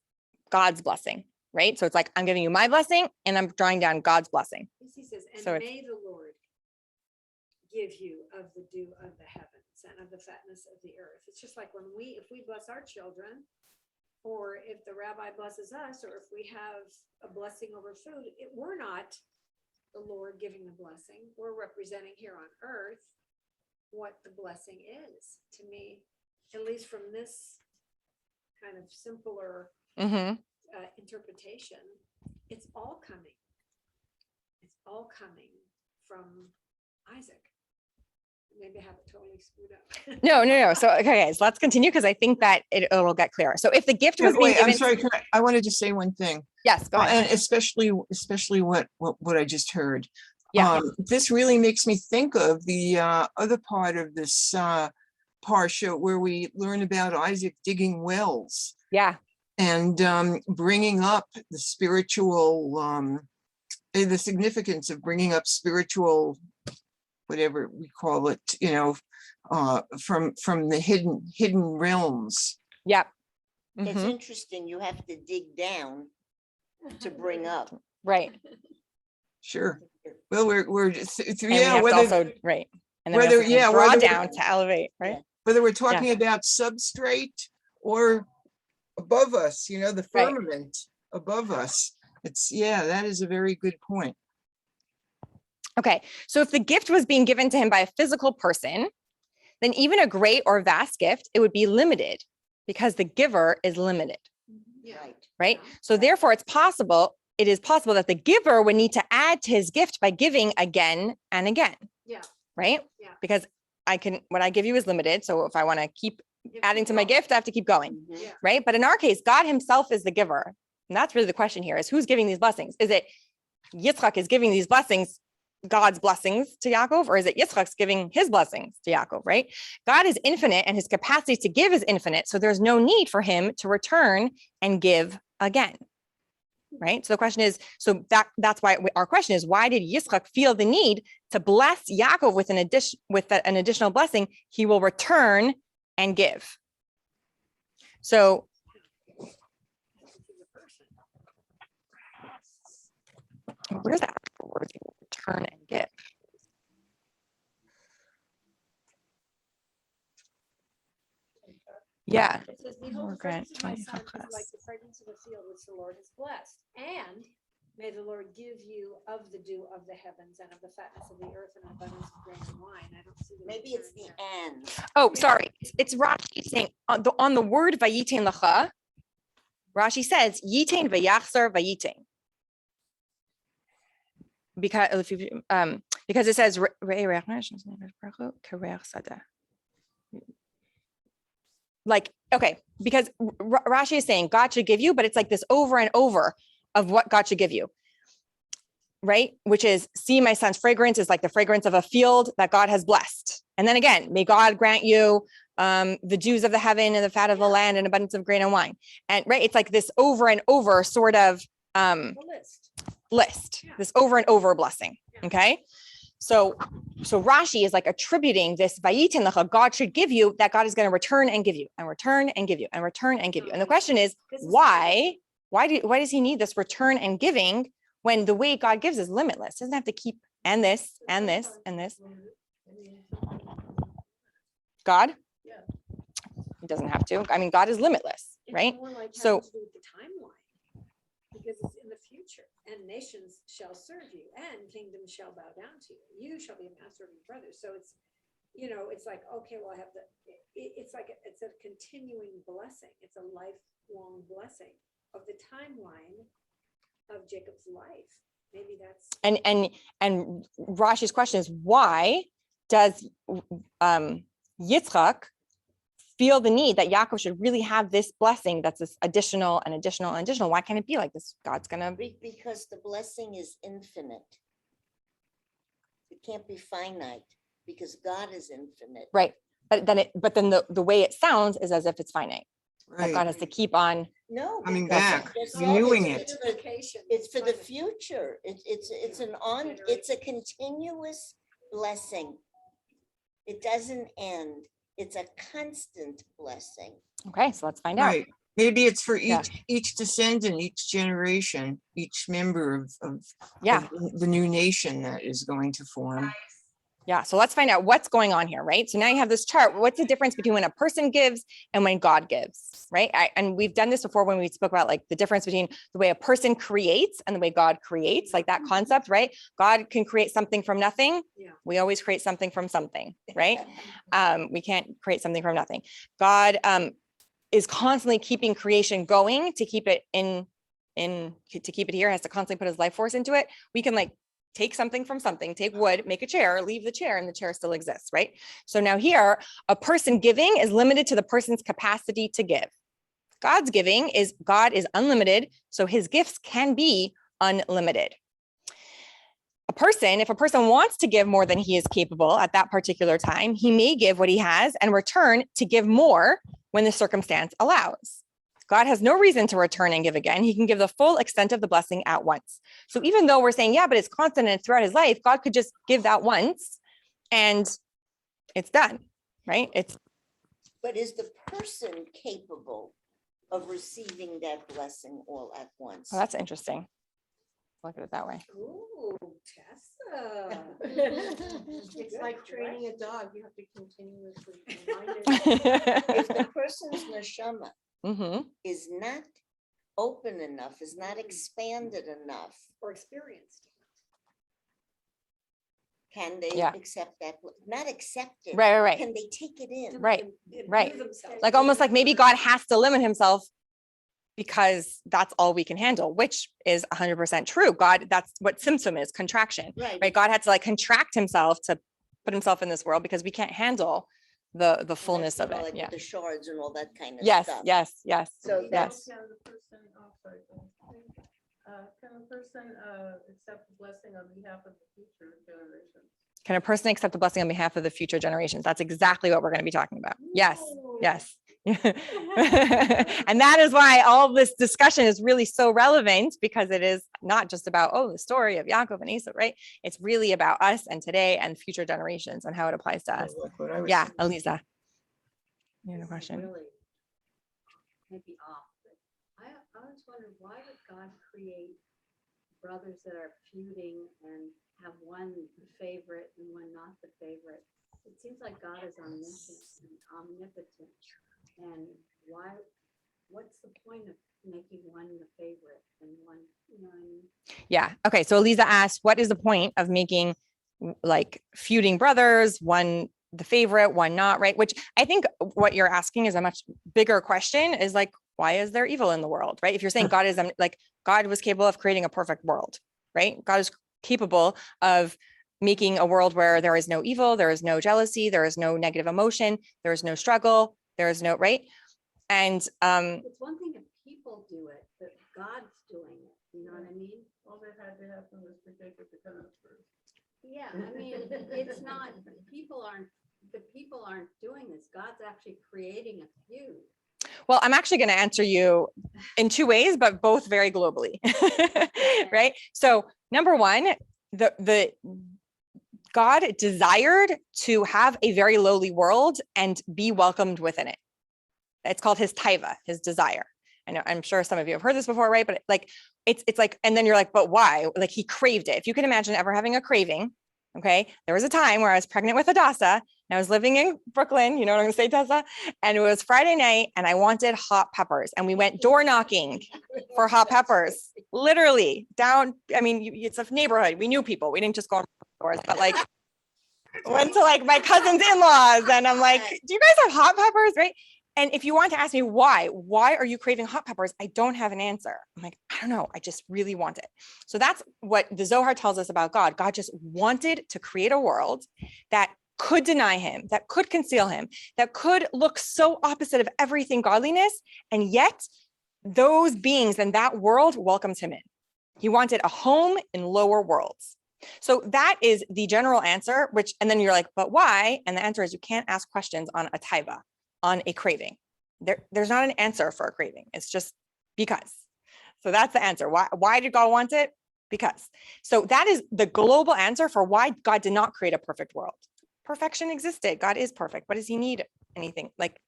A: God's blessing, right? So it's like, I'm giving you my blessing and I'm drawing down God's blessing.
C: He says,
A: So
C: and
A: it's-
C: may the Lord give you of the dew of the heavens and of the fatness of the earth. It's just like if we bless our children, or if the rabbi blesses us, or if we have a blessing over food, we're not the Lord giving the blessing. We're representing here on earth what the blessing is. To me, at least from this kind of simpler
A: Mm-hmm.
C: interpretation, it's all coming. It's all coming from Isaac. Maybe I have it totally screwed up.
A: No. So, okay, so let's continue because I think that it'll get clearer. So if the gift was being
D: Wait, I'm
A: given,
D: sorry, I wanted to say one thing.
A: yes, go ahead.
D: And especially what I just heard.
A: Yeah.
D: This really makes me think of the other part of this parsha where we learn about Isaac digging wells
A: Yeah,
D: and bringing up the spiritual, the significance of bringing up spiritual, whatever we call it, from the hidden realms.
A: yeah.
B: It's
A: Mhm.
B: interesting, you have to dig down to bring up.
A: Right.
D: Sure. Well, we're just,
A: And we
D: yeah,
A: have to
D: whether
A: also, right. And then we
D: whether-
A: also
D: yeah,
A: draw
D: whether-
A: down to elevate, right?
D: whether we're talking about substrate or above us, the
A: Right.
D: firmament above us. That is a very good point.
A: Okay, so if the gift was being given to him by a physical person, then even a great or vast gift, it would be limited because the giver is limited,
C: Yeah.
B: Right.
A: right? So therefore it is possible that the giver would need to add to his gift by giving again and again.
C: Yeah.
A: Right?
C: Yeah.
A: Because what I give you is limited. So if I want to keep
C: You
A: adding
C: keep
A: to my
C: going.
A: gift, I have to keep going.
B: Mhm.
C: Yeah.
A: Right? But in our case, God himself is the giver. And that's really the question here is who's giving these blessings? Is it Yitzchak is giving these blessings, God's blessings to Yaakov, or is it Yitzchak's giving his blessings to Yaakov, right? God is infinite and his capacity to give is infinite. So there's no need for him to return and give again. Right? So the question is, that's why our question is, why did Yitzchak feel the need to bless Yaakov with an additional blessing? He will return and give. So where's that word? Return and give. Yeah.
C: It says,
A: Or
C: behold, the
A: grant
C: fragrance of my
A: 25
C: son is like the fragrance of a field which the Lord has blessed. And may the Lord give you of the dew of the heavens and of the fatness of the earth and abundance of grain and wine. I don't see.
B: Maybe it's the
C: return
B: and.
A: Oh, sorry. It's Rashi saying on the word vayitain lecha. Rashi says yitain vayachzar vayitain. Because it says like, okay, because Rashi is saying God should give you, but it's like this over and over of what God should give you. Right? Which is, see, my son's fragrance is like the fragrance of a field that God has blessed. And then again, may God grant you the dews of the heaven and the fat of the land and abundance of grain and wine. And right, it's like this over and over sort of
C: the list. Yeah.
A: this over and over blessing.
C: Yeah.
A: Okay. So Rashi is like attributing this vayitin lecha, God should give you, that God is going to return and give you and return and give you and return and give you. And the question is,
C: This is
A: why does he need this return and giving when the way God gives is limitless. Doesn't have to keep and this and this and this. God,
F: Yeah.
A: it doesn't have to. I mean, God is limitless,
C: It's
A: right?
C: more like
A: So-
C: having to do with the timeline, because it's in the future, and nations shall serve you, and kingdoms shall bow down to you. You shall be a master of your brothers. So it's, it's like, okay, well, I have it's like, it's a continuing blessing. It's a lifelong blessing of the timeline of Jacob's life. Maybe that's.
A: And Rashi's question is, why does Yitzchak feel the need that Yaakov should really have this blessing that's this additional and additional and additional? Why can't it be like this? God's gonna
B: Because the blessing is infinite. It can't be finite because God is infinite.
A: right, but then the way it sounds is as if it's finite. That God
D: Right.
A: has to keep on.
B: No.
D: Coming
B: because
D: back,
B: it's-
D: renewing
B: it's-
D: it.
B: It's for the future. It's a continuous blessing. It doesn't end. It's a constant blessing.
A: Okay, so let's find out.
D: Right. Maybe it's for
A: Yeah.
D: each descendant, each generation, each member of
A: Yeah,
D: the new nation that is going to form.
A: yeah. So let's find out what's going on here, right? So now you have this chart. What's the difference between when a person gives and when God gives, right? And we've done this before when we spoke about like the difference between the way a person creates and the way God creates, like that concept, right? God can create something from nothing.
C: Yeah.
A: We always create something from something, right? We can't create something from nothing. God is constantly keeping creation going to keep it to keep it here, has to constantly put his life force into it. We can like take something from something, take wood, make a chair, leave the chair, and the chair still exists, right? So now here, a person giving is limited to the person's capacity to give. God's giving is God is unlimited, so his gifts can be unlimited. If a person wants to give more than he is capable at that particular time, he may give what he has and return to give more when the circumstance allows. God has no reason to return and give again. He can give the full extent of the blessing at once. So even though we're saying, yeah, but it's constant and throughout his life, God could just give that once and it's done, right?
B: But is the person capable of receiving that blessing all at once?
A: Well, that's interesting. Look at it that way.
C: Ooh, Tessa.
E: It's like training a dog. You have to continuously remind it.
B: If the person's neshama
A: Mhm.
B: is not open enough, is not expanded enough,
C: Or experienced.
B: can they
A: Yeah.
B: accept that? Not accept it.
A: Right.
B: Can they take it in?
A: Right,
C: Improve
A: right.
C: themselves.
A: Like almost like maybe God has to limit himself because that's all we can handle, which is 100% true. God, that's what symptom is, contraction, right? God had to like contract himself to put himself in this world because we can't handle the fullness of it.
B: Like
A: Yeah.
B: with the shards and all that kind of
A: Yes,
B: stuff.
A: yes.
B: So
A: Yes.
B: that's,
F: Can the person, oh, sorry, go ahead. Can a person accept the blessing on behalf of the future generations?
A: Can a person accept the blessing on behalf of the future generations? That's exactly what we're going to be talking about. Yes, yes. And that is why all this discussion is really so relevant, because it is not just about, the story of Yaakov and Esau, right? It's really about us and today and future generations and how it applies to us.
D: Like what I was
A: Yeah,
D: saying.
A: Eliza. You have a
I: This is
A: question?
I: Really, maybe off, but I always wondered, why would God create brothers that are feuding and have one the favorite and one not the favorite? It seems like God is omniscient and omnipotent. And what's the point of making one the favorite and one, you know what I mean?
A: Yeah. Okay. So Eliza asked, what is the point of making like feuding brothers, one the favorite, one not, right? Which I think what you're asking is a much bigger question, is like, why is there evil in the world, right? If you're saying God is like, God was capable of creating a perfect world, right? God is capable of making a world where there is no evil, there is no jealousy, there is no negative emotion, there is no struggle, there is no, right? And
I: It's one thing if people do it, but God's doing it, you know what I mean?
F: All that had to happen was for Jacob to come up first.
I: Yeah, I mean, it's not, the people aren't doing this. God's actually creating a feud.
A: well, I'm actually going to answer you in two ways, but both very globally, right? So number one, the God desired to have a very lowly world and be welcomed within it. It's called his taiva, his desire. I know, I'm sure some of you have heard this before, right? But like, it's like, and then you're like, but why? Like he craved it. If you can imagine ever having a craving, okay? There was a time where I was pregnant with Adasa and I was living in Brooklyn, you know what I'm gonna say, Tessa? And it was Friday night and I wanted hot peppers and we went door knocking for hot peppers, literally down. I mean, it's a neighborhood. We knew people. We didn't just go on stores, but like went to like my cousin's in-laws and I'm like, do you guys have hot peppers? Right. And if you want to ask me why are you craving hot peppers? I don't have an answer. I'm like, I don't know. I just really want it. So that's what the Zohar tells us about God. God just wanted to create a world that could deny him, that could conceal him, that could look so opposite of everything godliness. And yet those beings in that world welcomes him in. He wanted a home in lower worlds. So that is the general answer, which, and then you're like, but why? And the answer is you can't ask questions on a taiva, on a craving. There's not an answer for a craving. It's just because. So that's the answer. Why did God want it? Because. So that is the global answer for why God did not create a perfect world. Perfection existed. God is perfect. What does he need? Anything? Like,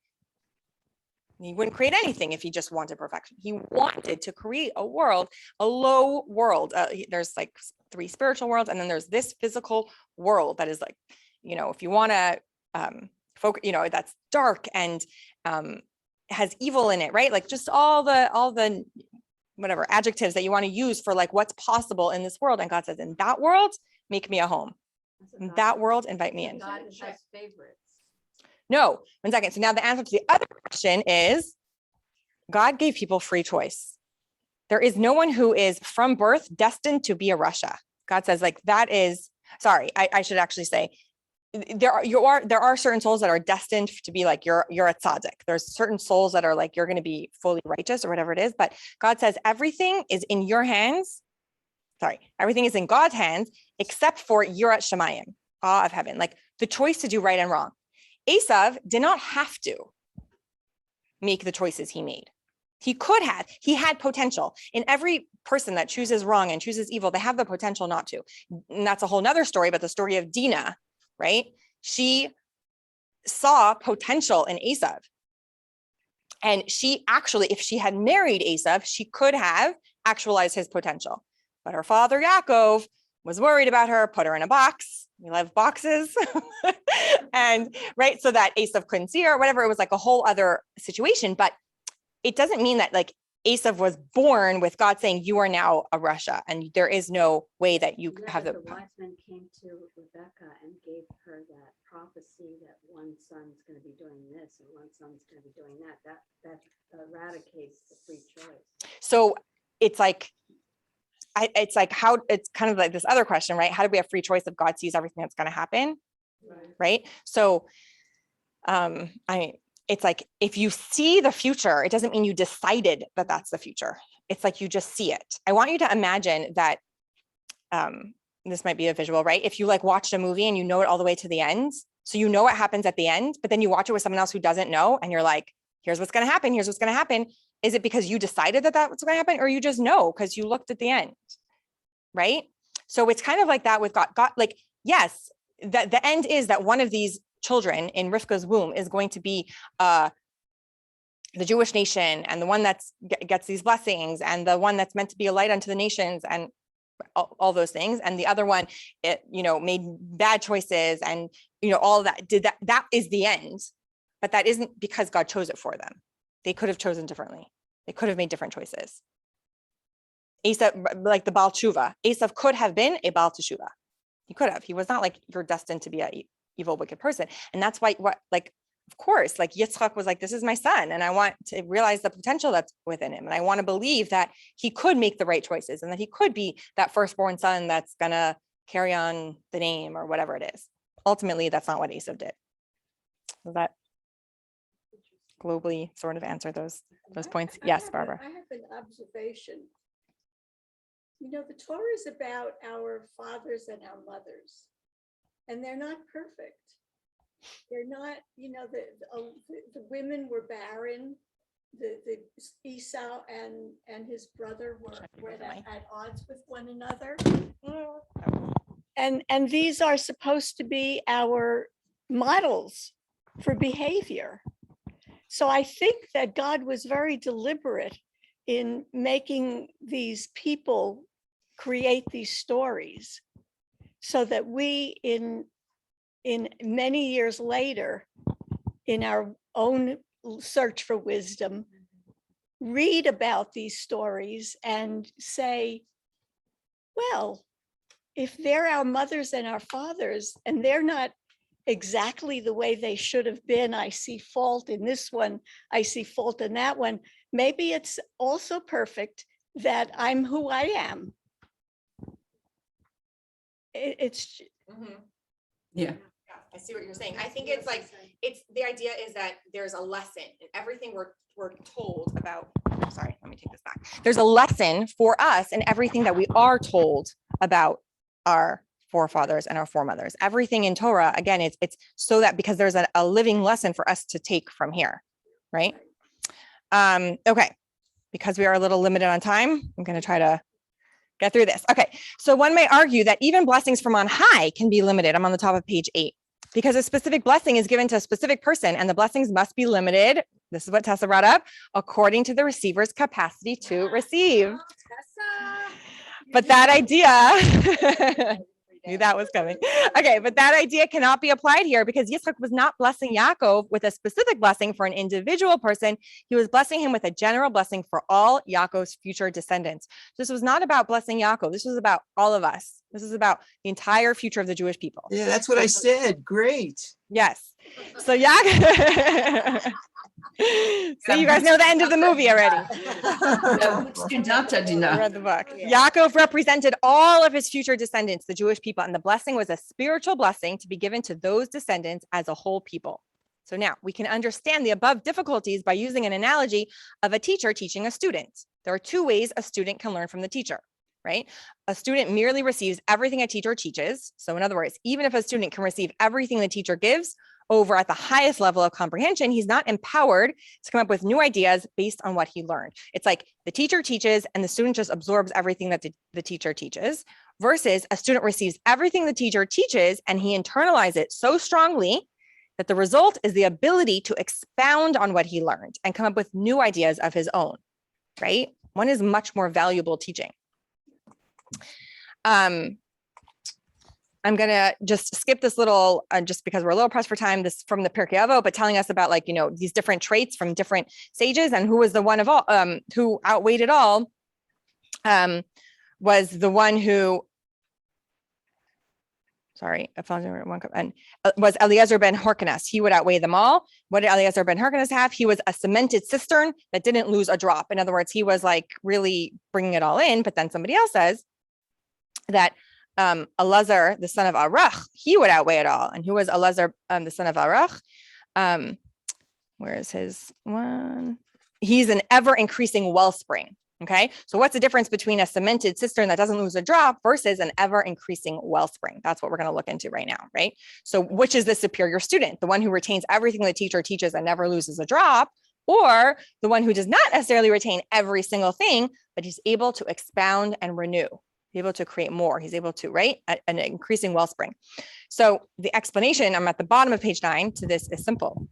A: he wouldn't create anything if he just wanted perfection. He wanted to create a world, a low world. There's like 3 spiritual worlds, and then there's this physical world that is like, you know, if you want to focus, you know, that's dark and has evil in it, right? Like just all the whatever adjectives that you want to use for like what's possible in this world. And God says, in that world, make me a home. In that world, invite me in.
I: God has favorites.
A: No, 1 second. So now the answer to the other question is God gave people free choice. There is no one who is from birth destined to be a Russia. God says like that is, sorry, I should actually say there are certain souls that are destined to be like you're a tzaddik. There's certain souls that are like you're going to be fully righteous or whatever it is. But God says everything is in your hands. Sorry, everything is in God's hands except for Yirat Shamayim, awe of heaven, like the choice to do right and wrong. Esav did not have to make the choices he made. He could have. He had potential. In every person that chooses wrong and chooses evil, they have the potential not to. And that's a whole nother story, but the story of Dinah, right? She saw potential in Esav. And she actually, if she had married Esav, she could have actualized his potential. But her father, Yaakov, was worried about her, put her in a box. We love boxes. And right, so that Esav couldn't see her or whatever. It was like a whole other situation. But it doesn't mean that like Esav was born with God saying, you are now a Russia. And there is no way that you
I: Yeah,
A: have
I: but
A: the.
I: the wise men came to Rebecca and gave her that prophecy that one son's going to be doing this and one son's going to be doing that. That eradicates the free choice.
A: So it's like, it's like how it's kind of like this other question, right? How do we have free choice if God sees everything that's going to happen? Right. So it's like if you see the future, it doesn't mean you decided that that's the future. It's like you just see it. I want you to imagine that this might be a visual, right? If you like watched a movie and you know it all the way to the end, so you know what happens at the end, but then you watch it with someone else who doesn't know, and you're like, here's what's going to happen. Here's what's going to happen. Is it because you decided that that's going to happen, or you just know because you looked at the end, right? So it's kind of like that with God. God, like, yes, the end is that one of these children in Rivka's womb is going to be the Jewish nation, and the one that's gets these blessings, and the one that's meant to be a light unto the nations, and all those things. And the other one, made bad choices, and all of that. That is the end, but that isn't because God chose it for them. They could have chosen differently. They could have made different choices. Esav, like the Baal Tshuva, Esav could have been a Baal Teshuva. He could have. He was not like, you're destined to be an evil, wicked person. And that's why, of course, like Yitzchak was like, this is my son, and I want to realize the potential that's within him. And I want to believe that he could make the right choices and that he could be that firstborn son that's going to carry on the name or whatever it is. Ultimately, that's not what Esav did. Was that globally sort of answer those points? Yes, Barbara.
E: I have an observation. The Torah is about our fathers and our mothers, and they're not perfect. They're not, the women were barren. The Esau and his brother were at odds with one another. And these are supposed to be our models for behavior. So I think that God was very deliberate in making these people create these stories so that we in many years later, in our own search for wisdom, read about these stories and say, well, if they're our mothers and our fathers and they're not exactly the way they should have been, I see fault in this one, I see fault in that one, maybe it's also perfect that I'm who I am. It's
H: Yeah.
A: I see what you're saying. I think it's like, it's, the idea is that there's a lesson in everything we're told about. Sorry, let me take this back. There's a lesson for us in everything that we are told about our forefathers and our foremothers. Everything in Torah, again, it's so that because there's a living lesson for us to take from here, right? Okay, because we are a little limited on time, I'm going to try to get through this. Okay, so one may argue that even blessings from on high can be limited. I'm on the top of page 8. Because a specific blessing is given to a specific person and the blessings must be limited. This is what Tessa brought up, according to the receiver's capacity to receive. But that idea, knew that was coming. Okay, but that idea cannot be applied here because Yitzchak was not blessing Yaakov with a specific blessing for an individual person. He was blessing him with a general blessing for all Yaakov's future descendants. This was not about blessing Yaakov. This was about all of us. This is about the entire future of the Jewish people.
D: Yeah, that's what I said. Great.
A: Yes. So Yaakov. So you guys know the end of the movie already. I read the book. Yaakov represented all of his future descendants, the Jewish people, and the blessing was a spiritual blessing to be given to those descendants as a whole people. So now we can understand the above difficulties by using an analogy of a teacher teaching a student. There are two ways a student can learn from the teacher, right? A student merely receives everything a teacher teaches. So in other words, even if a student can receive everything the teacher gives over at the highest level of comprehension, he's not empowered to come up with new ideas based on what he learned. It's like the teacher teaches and the student just absorbs everything that the teacher teaches, versus a student receives everything the teacher teaches and he internalizes it so strongly that the result is the ability to expound on what he learned and come up with new ideas of his own, right? One is much more valuable teaching. I'm going to just skip this little, just because we're a little pressed for time, this from the Pirkei Avot, but telling us about like, you know, these different traits from different sages and who was the one of all, who outweighed it all, was the one who, sorry, I found one, and was Eliezer ben Hyrcanus. He would outweigh them all. What did Eliezer ben Hyrcanus have? He was a cemented cistern that didn't lose a drop. In other words, he was like really bringing it all in, but then somebody else says that Elazar, the son of Arach, he would outweigh it all. And who was Elazar, the son of Arach? Where is his one? He's an ever increasing wellspring. Okay, so what's the difference between a cemented cistern that doesn't lose a drop versus an ever increasing wellspring? That's what we're going to look into right now, right? So which is the superior student? The one who retains everything the teacher teaches and never loses a drop, or the one who does not necessarily retain every single thing, but he's able to expound and renew, be able to create more. He's able to, right? An increasing wellspring. So the explanation, I'm at the bottom of page 9 to this, is simple.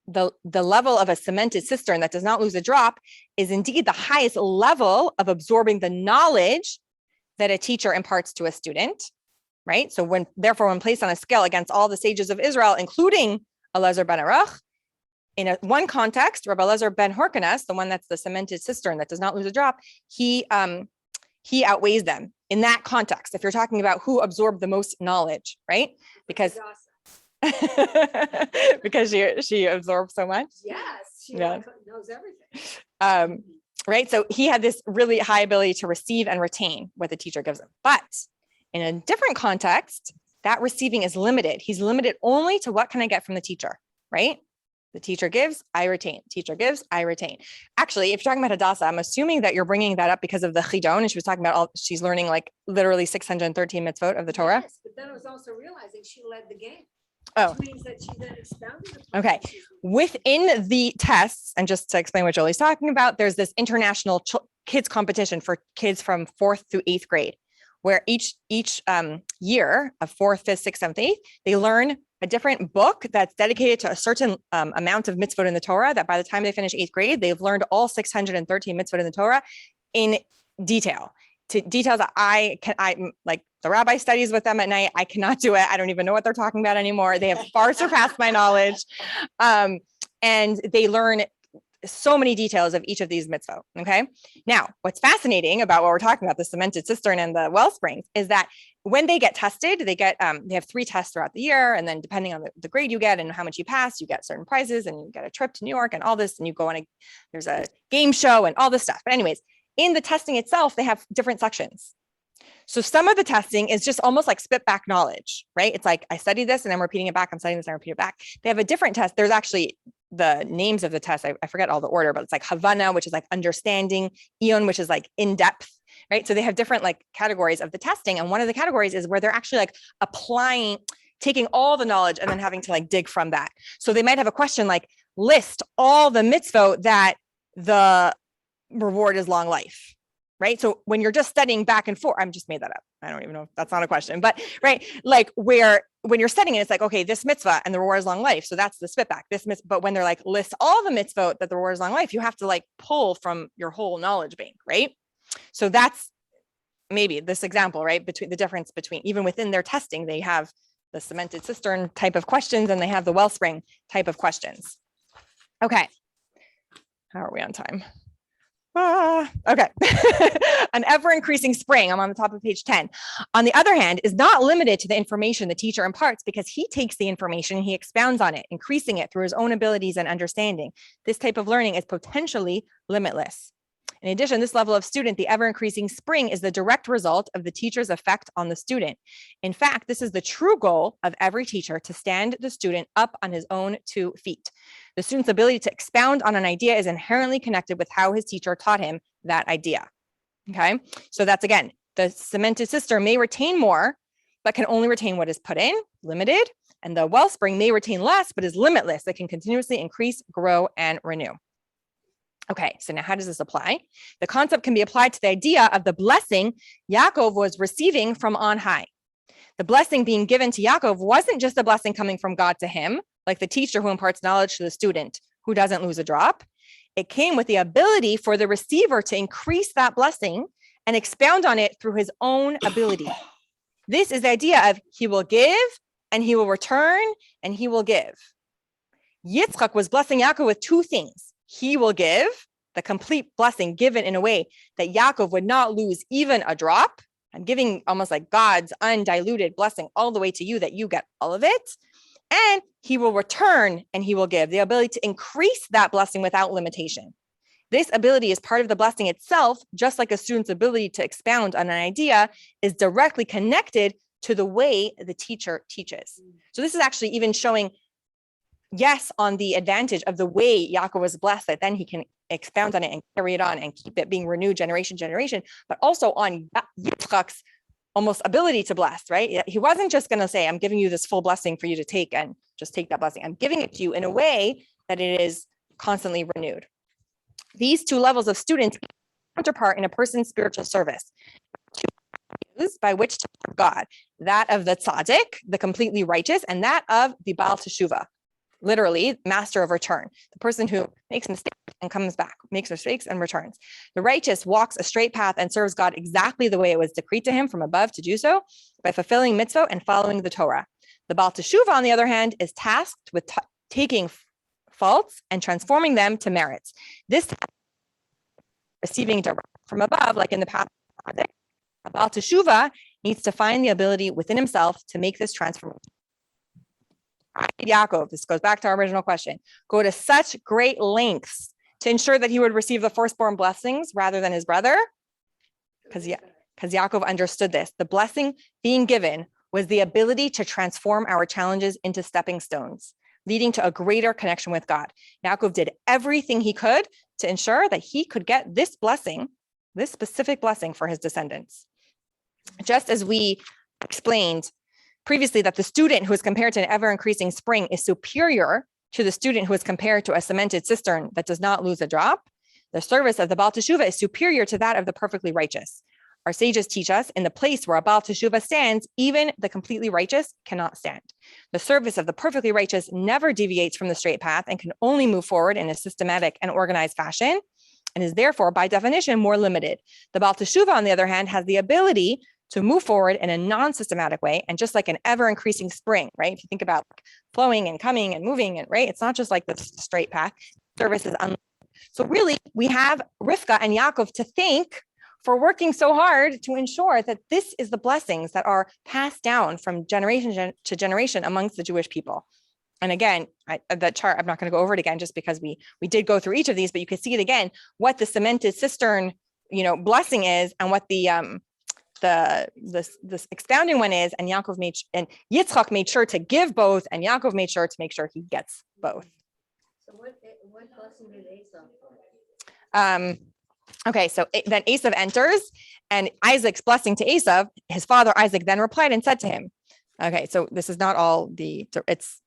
A: The level of a cemented cistern that does not lose a drop is indeed the highest level of absorbing the knowledge that a teacher imparts to a student, right? So therefore, when placed on a scale against all the sages of Israel, including Elazar ben Arach, in one context, Rabbi Elazar ben Hyrcanus, the one that's the cemented cistern that does not lose a drop, he outweighs them in that context. If you're talking about who absorbed the most knowledge, right? Because because she absorbs so much.
C: Yes, she
A: Yeah.
C: knows everything.
A: Right. So he had this really high ability to receive and retain what the teacher gives him. But in a different context, that receiving is limited. He's limited only to what can I get from the teacher, right? The teacher gives, I retain. Teacher gives, I retain. Actually, if you're talking about Hadassah, I'm assuming that you're bringing that up because of the Chidon, and she was talking about she's learning like literally 613 mitzvot of the Torah.
C: Yes, but then I was also realizing she led the game.
A: Oh.
C: Which means that she then expounded upon
A: Okay.
C: what she's
A: Within the tests, and just to explain what Jolie's talking about, there's this international kids competition for kids from 4th through 8th grade, where each year of 4th, 5th, 6th, 7th, 8th, they learn a different book that's dedicated to a certain amount of mitzvot in the Torah, that by the time they finish 8th grade, they've learned all 613 mitzvot in the Torah in detail, to details that I like the rabbi studies with them at night. I cannot do it. I don't even know what they're talking about anymore. They have far surpassed my knowledge. And they learn so many details of each of these mitzvot. Okay. Now, what's fascinating about what we're talking about, the cemented cistern and the well springs, is that when they get tested, they have 3 tests throughout the year. And then depending on the grade you get and how much you pass, you get certain prizes and you get a trip to New York and all this. And you go on there's a game show and all this stuff. But anyways, in the testing itself, they have different sections. So some of the testing is just almost like spit back knowledge, right? It's like, I studied this and I'm repeating it back. I'm studying this and I repeat it back. They have a different test. There's actually the names of the test. I forget all the order, but it's like Havana, which is like understanding, Eon, which is like in depth, right? So they have different like categories of the testing. And one of the categories is where they're actually like applying, taking all the knowledge and then having to like dig from that. So they might have a question like, list all the mitzvot that the reward is long life, right? So when you're just studying back and forth, I'm just made that up. I don't even know if that's not a question, but right. Like when you're studying it, it's like, okay, this mitzvah and the reward is long life. So that's the spit back, but when they're like, list all the mitzvot that the reward is long life, you have to like pull from your whole knowledge bank, right? So that's maybe this example, right? Between the difference between, even within their testing, they have the cemented cistern type of questions and they have the wellspring type of questions. Okay. How are we on time? Okay. An ever-increasing spring, I'm on the top of page 10. On the other hand, is not limited to the information the teacher imparts, because he takes the information and he expounds on it, increasing it through his own abilities and understanding. This type of learning is potentially limitless. In addition, this level of student, the ever-increasing spring, is the direct result of the teacher's effect on the student. In fact, this is the true goal of every teacher, to stand the student up on his own 2 feet. The student's ability to expound on an idea is inherently connected with how his teacher taught him that idea. Okay, so that's, again, the cemented cistern may retain more, but can only retain what is put in, limited. And the wellspring may retain less, but is limitless. It can continuously increase, grow, and renew. Okay, so now how does this apply? The concept can be applied to the idea of the blessing Yaakov was receiving from on high. The blessing being given to Yaakov wasn't just a blessing coming from God to him, like the teacher who imparts knowledge to the student who doesn't lose a drop. It came with the ability for the receiver to increase that blessing and expound on it through his own ability. This is the idea of he will give and he will return and he will give. Yitzchak was blessing Yaakov with 2 things. He will give, the complete blessing given in a way that Yaakov would not lose even a drop. I'm giving almost like God's undiluted blessing all the way to you, that you get all of it. And he will return and he will give, the ability to increase that blessing without limitation. This ability is part of the blessing itself, just like a student's ability to expound on an idea is directly connected to the way the teacher teaches. So this is actually even showing, yes, on the advantage of the way Yaakov was blessed, that then he can expound on it and carry it on and keep it being renewed generation, but also on Yitzchak's almost ability to bless, right? He wasn't just going to say, I'm giving you this full blessing for you to take and just take that blessing. I'm giving it to you in a way that it is constantly renewed. These 2 levels of students counterpart in a person's spiritual service by which to serve God, that of the tzaddik, the completely righteous, and that of the Baal Teshuvah, literally master of return, the person who makes mistakes and comes back, makes mistakes and returns. The righteous walks a straight path and serves God exactly the way it was decreed to him from above to do so, by fulfilling mitzvot and following the Torah. The Baal Teshuvah, on the other hand, is tasked with taking faults and transforming them to merits. This receiving direct from above, like in the path of the Baal Teshuvah, needs to find the ability within himself to make this transformation. Yaakov, this goes back to our original question, go to such great lengths to ensure that he would receive the firstborn blessings rather than his brother? Because Yaakov understood this. The blessing being given was the ability to transform our challenges into stepping stones, leading to a greater connection with God. Yaakov did everything he could to ensure that he could get this blessing, this specific blessing for his descendants. Just as we explained previously that the student who is compared to an ever-increasing spring is superior to the student who is compared to a cemented cistern that does not lose a drop, the service of the Baal Teshuvah is superior to that of the perfectly righteous. Our sages teach us in the place where a Baal Teshuvah stands, even the completely righteous cannot stand. The service of the perfectly righteous never deviates from the straight path and can only move forward in a systematic and organized fashion, and is therefore, by definition, more limited. The Baal Teshuvah, on the other hand, has the ability to move forward in a non-systematic way, and just like an ever-increasing spring, right? If you think about flowing and coming and moving, and right, it's not just like the straight path. Service is unlimited. So really, we have Rivka and Yaakov to thank for working so hard to ensure that this is the blessings that are passed down from generation to generation amongst the Jewish people. And again, that chart, I'm not going to go over it again just because we did go through each of these, but you can see it again, what the cemented cistern, blessing is, and what the this expounding one is, and Yitzchak made sure to give both, and Yaakov made sure to make sure he gets both.
I: So what blessing did Esau get?
A: Okay, so then Esav enters, and Isaac's blessing to Esav, his father Isaac then replied and said to him, okay, so this is not all it's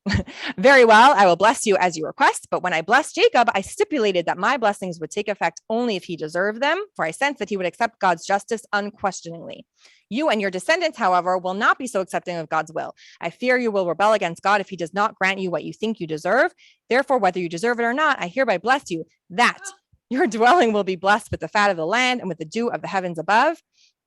A: very well, I will bless you as you request, but when I blessed Jacob, I stipulated that my blessings would take effect only if he deserved them, for I sensed that he would accept God's justice unquestioningly. You and your descendants, however, will not be so accepting of God's will. I fear you will rebel against God if he does not grant you what you think you deserve. Therefore, whether you deserve it or not, I hereby bless you that your dwelling will be blessed with the fat of the land and with the dew of the heavens above.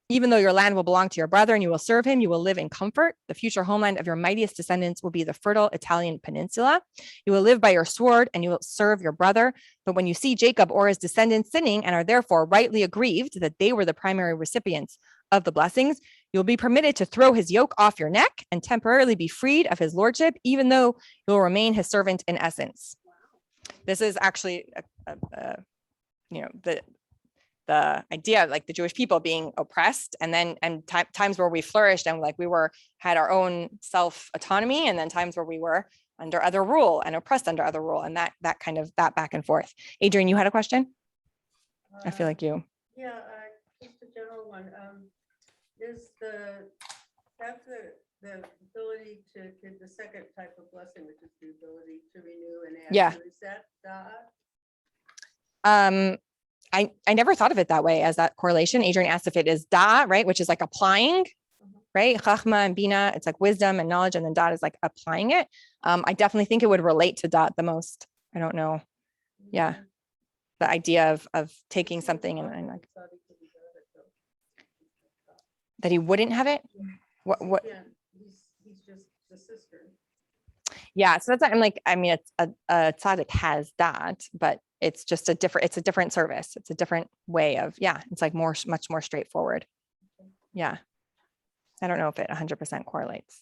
A: Even though your land will belong to your brother and you will serve him, you will live in comfort. The future homeland of your mightiest descendants will be the fertile Italian peninsula. You will live by your sword and you will serve your brother. But when you see Jacob or his descendants sinning and are therefore rightly aggrieved that they were the primary recipients of the blessings, you'll be permitted to throw his yoke off your neck and temporarily be freed of his lordship, even though you'll remain his servant in essence. This is actually the idea of like the Jewish people being oppressed, and then times where we flourished and like had our own self autonomy, and then times where we were under other rule and oppressed under other rule, and that back and forth. Adrian, you had a question? I feel like you.
F: Yeah, just a general one. Is that's the ability to get the second type of blessing, which is the ability to renew and add.
A: Yeah.
F: So is that
A: I never thought of it that way, as that correlation. Adrian asked if it is da, right, which is like applying, right? Chachma and bina, it's like wisdom and knowledge, and then da is like applying it. I definitely think it would relate to da the most. I don't know. Yeah, the idea of taking something and like that he wouldn't have it. What?
F: Yeah, he's just the sister.
A: Yeah, so that's, I'm like, I mean, it's a tzaddik has that, but it's just a different service. It's a different way of, it's like much more straightforward. Yeah. I don't know if it 100% correlates.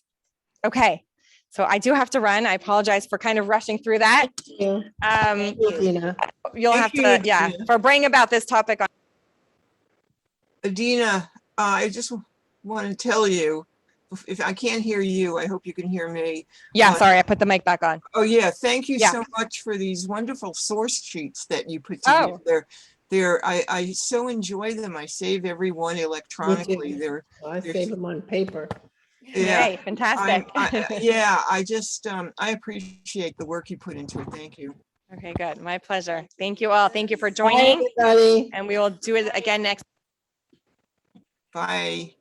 A: Okay. So I do have to run. I apologize for kind of rushing through that.
G: Thank you, Dina.
A: You'll have
D: Thank you,
A: to,
D: Adina.
A: for bringing about this topic on.
D: Adina, I just want to tell you, if I can't hear you, I hope you can hear me.
A: Yeah, sorry, I put the mic back on.
D: Oh, yeah. Thank you
A: Yeah.
D: so much for these wonderful source sheets that you put
A: Oh.
D: together. I so enjoy them. I save every one electronically. They're,
G: I save them on paper.
D: yeah.
A: Hey, fantastic.
D: I just, I appreciate the work you put into it. Thank you.
A: Okay, good. My pleasure. Thank you all. Thank you for
G: Bye,
A: joining,
G: everybody.
A: and we will do it again next.
D: Bye.